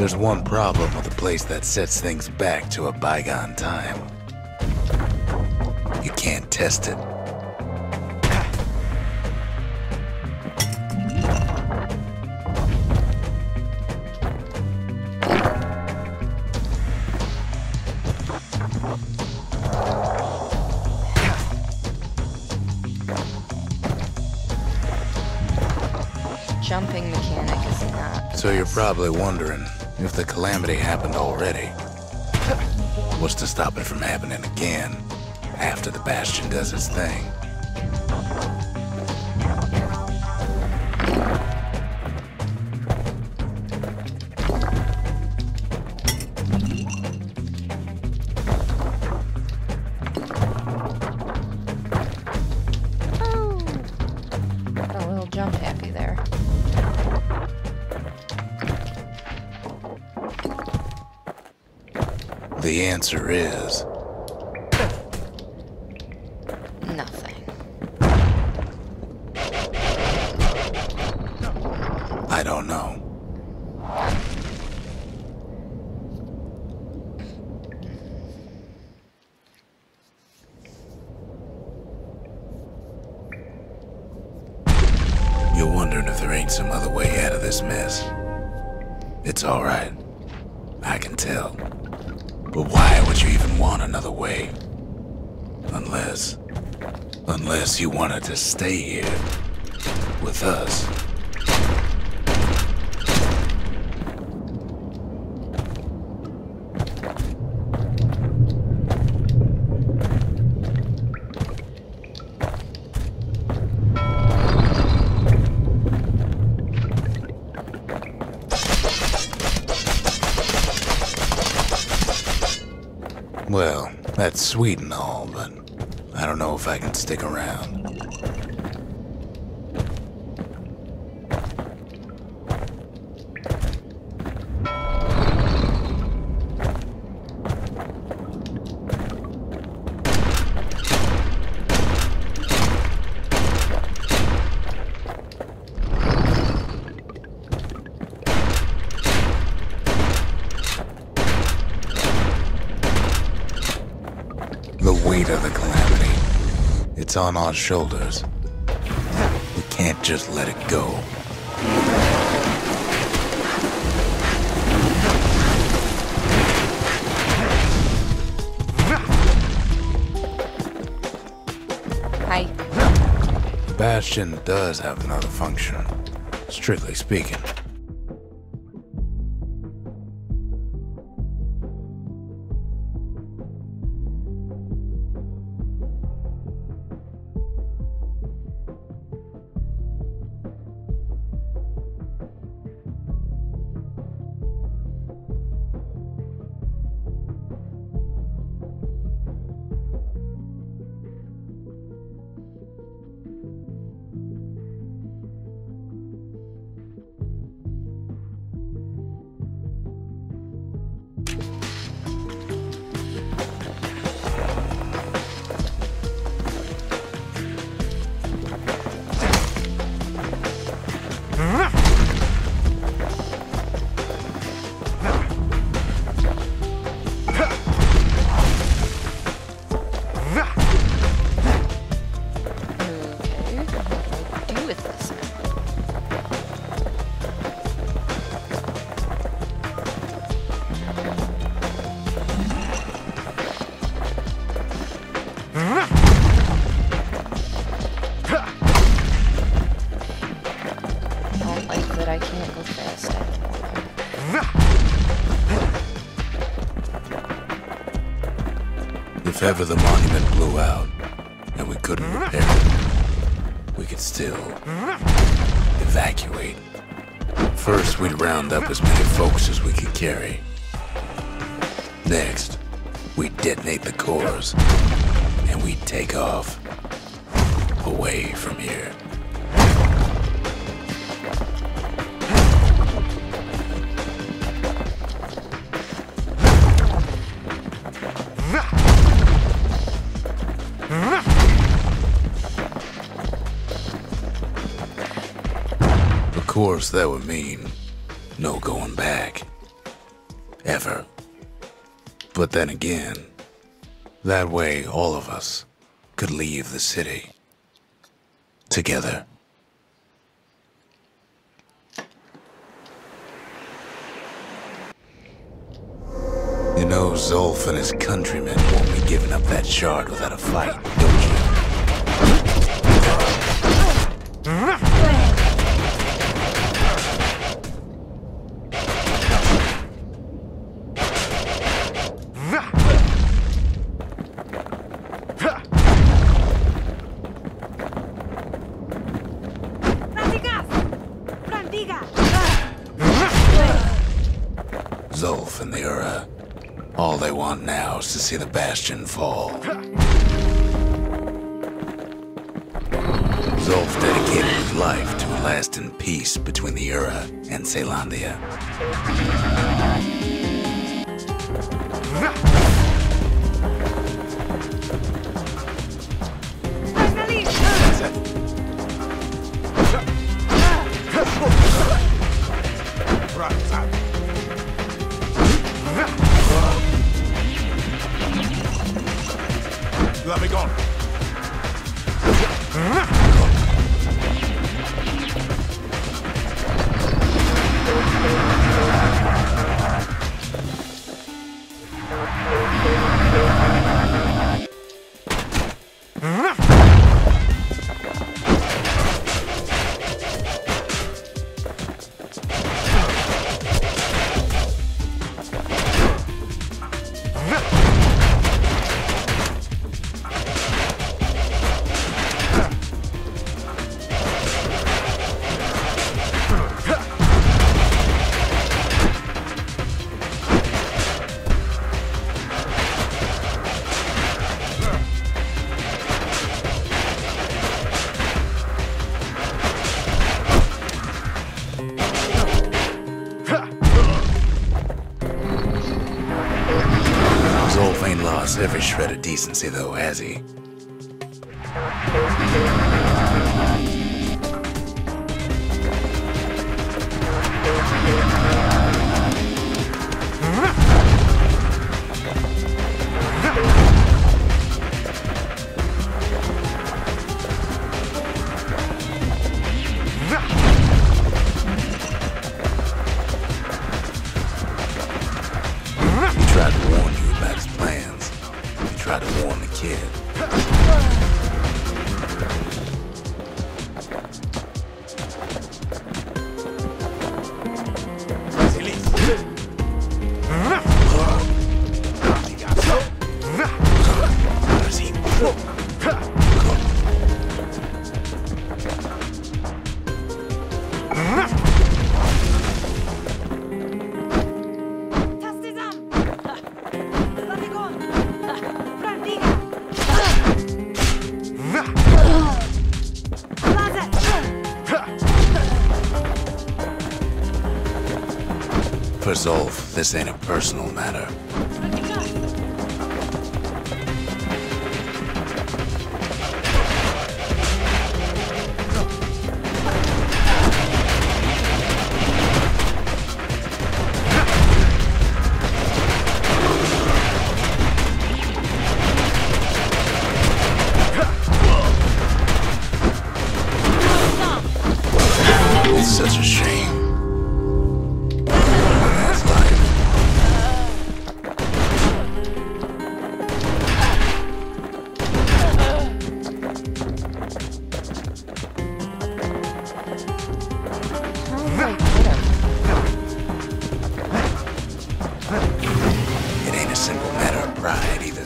There's one problem with a place that sets things back to a bygone time. You can't test it. Jumping mechanic is not. So you're probably wondering if the calamity happened already. What's to stop it from happening again after the Bastion does its thing? jump happy there. The answer is... nothing. I don't know. You're wondering if there ain't some other way out of this mess. It's alright. I can tell. But why would you even want another way? Unless you wanted to stay here with us. Well, that's sweet and all, but I don't know if I can stick around. The weight of the calamity, it's on our shoulders. We can't just let it go. Hi. The Bastion does have another function, strictly speaking. I can't go fast anymore. If ever the monument blew out and we couldn't repair it, we could still evacuate. First, we'd round up as many folks as we could carry. Next, we'd detonate the cores and we'd take off away from here. Of course, that would mean no going back. Ever. But then again, that way all of us could leave the city. Together. You know Zolf and his countrymen won't be giving up that shard without a fight, don't you? Zolf and the Ura, all they want now is to see the Bastion fall. Zolf dedicated his life to a lasting peace between the Ura and Caelondia. Let me go. Zolf ain't lost every shred of decency though, has he? He tried to warn you about his plans. He tried to warn the kid. For Zolf, this ain't a personal matter. It's such a shame. That's life. It ain't a simple matter of pride either.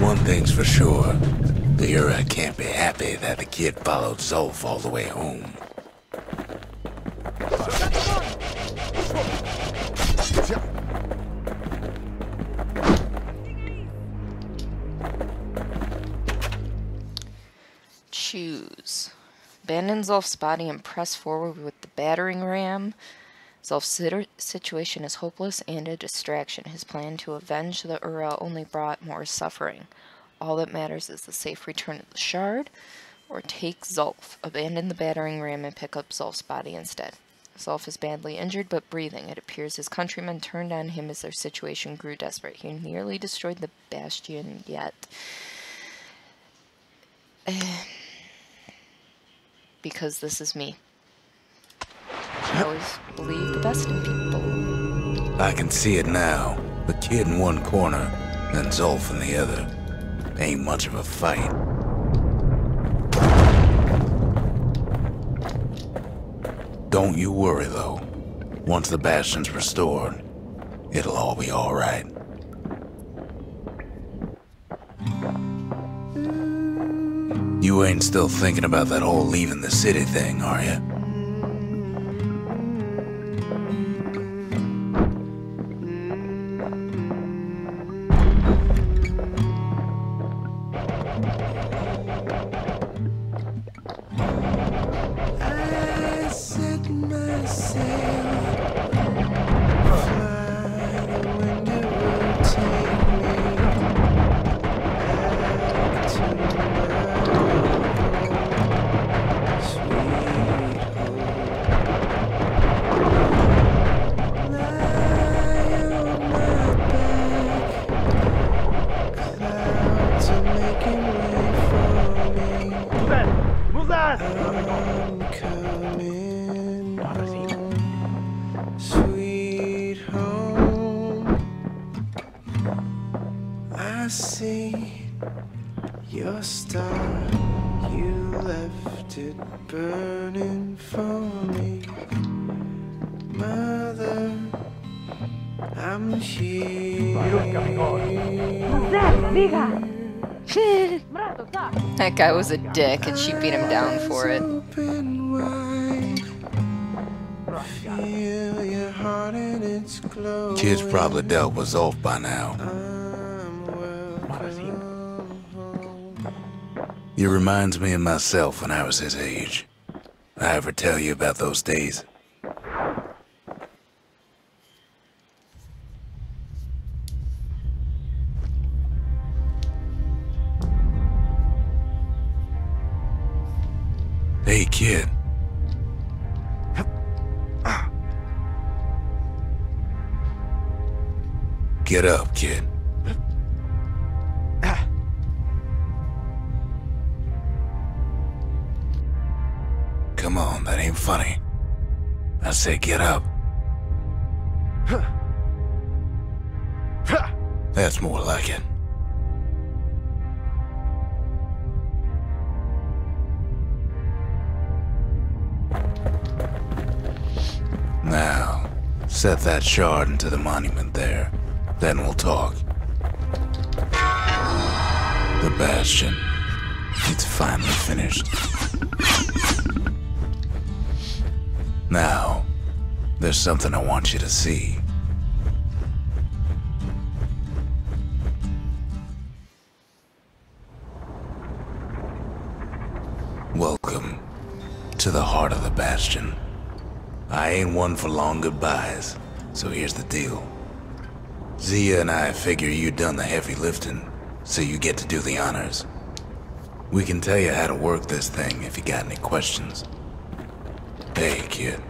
One thing's for sure, the Ura can't be happy that the kid followed Zolf all the way home. Choose. Abandon Zolf's body and press forward with the battering ram. Zolf's situation is hopeless and a distraction. His plan to avenge the Ura only brought more suffering. All that matters is the safe return of the shard, or take Zolf, abandon the battering ram, and pick up Zolf's body instead. Zolf is badly injured but breathing. It appears his countrymen turned on him as their situation grew desperate. He nearly destroyed the Bastion, yet... because this is me. I always believe the best in people. I can see it now. The kid in one corner, and Zolf in the other. Ain't much of a fight. Don't you worry, though. Once the Bastion's restored, it'll all be alright. You ain't still thinking about that whole leaving the city thing, are you? See your star, you left it burning for me. Mother, I'm here. That guy was a dick, and she beat him down for it. Open wide. Feel your heart and its glow. Kid's probably dealt with Zolf by now. He reminds me of myself when I was his age. I ever tell you about those days? Hey, kid. Get up, kid. Come on, that ain't funny. I say get up. That's more like it. Now, set that shard into the monument there. Then we'll talk. The Bastion. It's finally finished. Now, there's something I want you to see. Welcome to the heart of the Bastion. I ain't one for long goodbyes, so here's the deal. Zia and I figure you done the heavy lifting, so you get to do the honors. We can tell you how to work this thing if you got any questions. Hey, kid.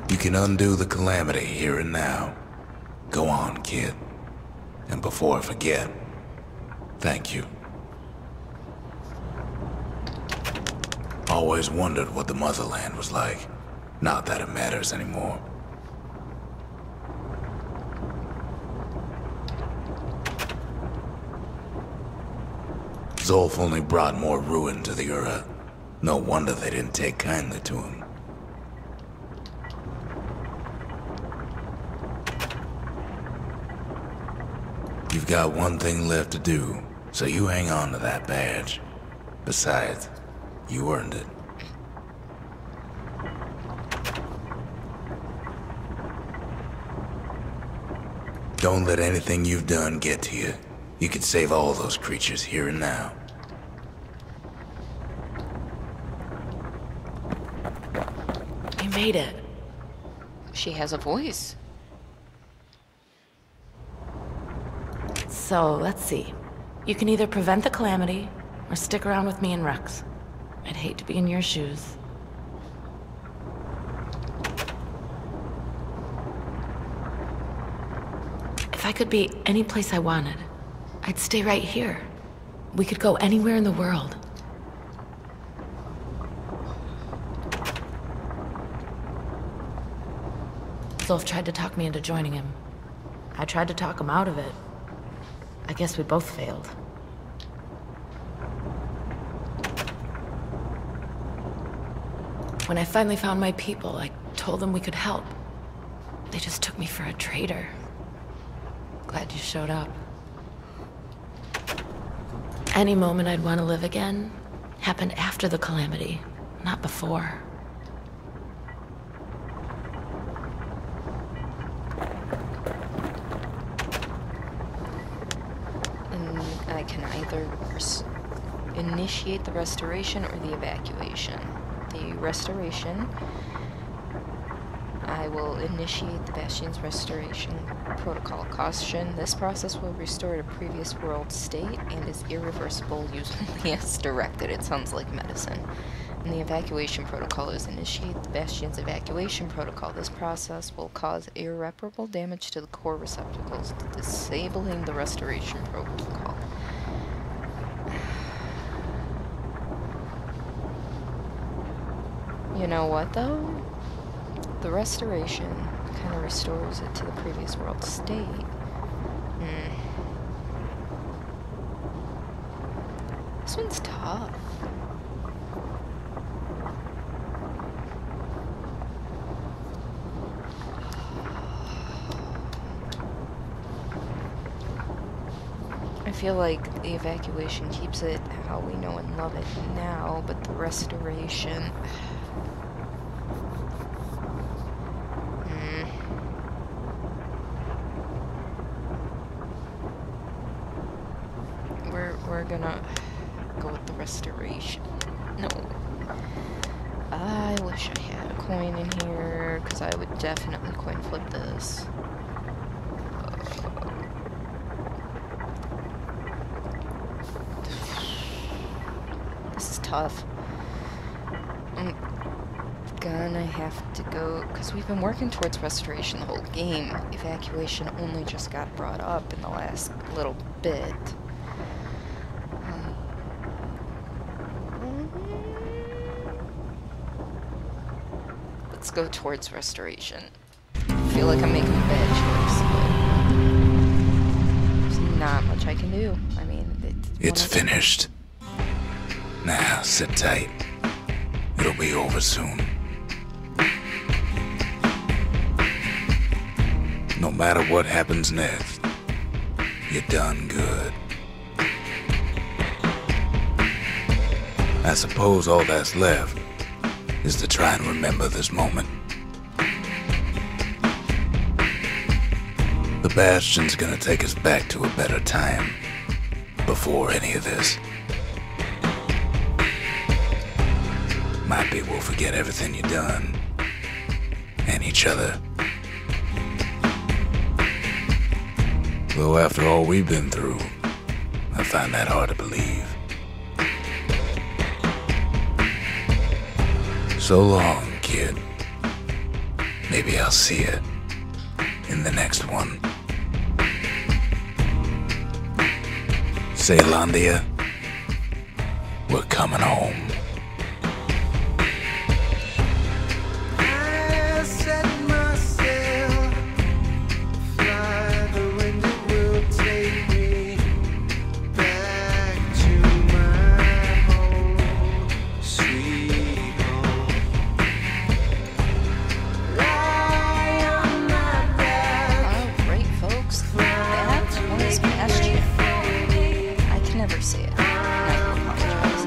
You can undo the calamity here and now. Go on, kid. And before I forget, thank you. Always wondered what the motherland was like. Not that it matters anymore. Zolf only brought more ruin to the Ura. No wonder they didn't take kindly to him. You've got one thing left to do, so you hang on to that badge. Besides, you earned it. Don't let anything you've done get to you. You can save all those creatures here and now. You made it. She has a voice. So, let's see. You can either prevent the calamity, or stick around with me and Rex. I'd hate to be in your shoes. If I could be any place I wanted, I'd stay right here. We could go anywhere in the world. Zulf tried to talk me into joining him. I tried to talk him out of it. I guess we both failed. When I finally found my people, I told them we could help. They just took me for a traitor. Glad you showed up. Any moment I'd want to live again happened after the calamity, not before. And I can either initiate the restoration or the evacuation. The restoration, I will initiate the Bastion's restoration protocol. Caution, this process will restore to previous world state and is irreversible, use only as directed. It sounds like medicine. And the evacuation protocol is initiate the Bastion's evacuation protocol. This process will cause irreparable damage to the core receptacles, disabling the restoration protocol. You know what, though? The restoration kind of restores it to the previous world state. This one's tough. I feel like the evacuation keeps it how we know and love it now, but the restoration... We're gonna go with the restoration. No. I wish I had a coin in here, because I would definitely coin flip this. This is tough. I'm gonna have to go, because we've been working towards restoration the whole game. Evacuation only just got brought up in the last little bit. Let's go towards restoration. I feel like I'm making a bad choice, but there's not much I can do. I mean, It's finished. Now, sit tight. It'll be over soon. No matter what happens next, you're done good. I suppose all that's left is to try and remember this moment. The Bastion's gonna take us back to a better time before any of this. Might be we'll forget everything you've done and each other. Though after all we've been through, I find that hard to believe. So long, kid. Maybe I'll see you in the next one. Ceylondia, we're coming home. I set my sail, fly the wind, it will take me back to my home, sweet home. Lie on my back, alright, folks. That was Bastion. I can never say it. And I apologize.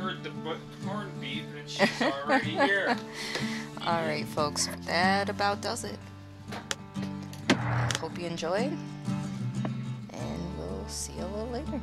heard the horn beep and she's already here. Alright, folks, that about does it. I hope you enjoyed, and we'll see you a little later.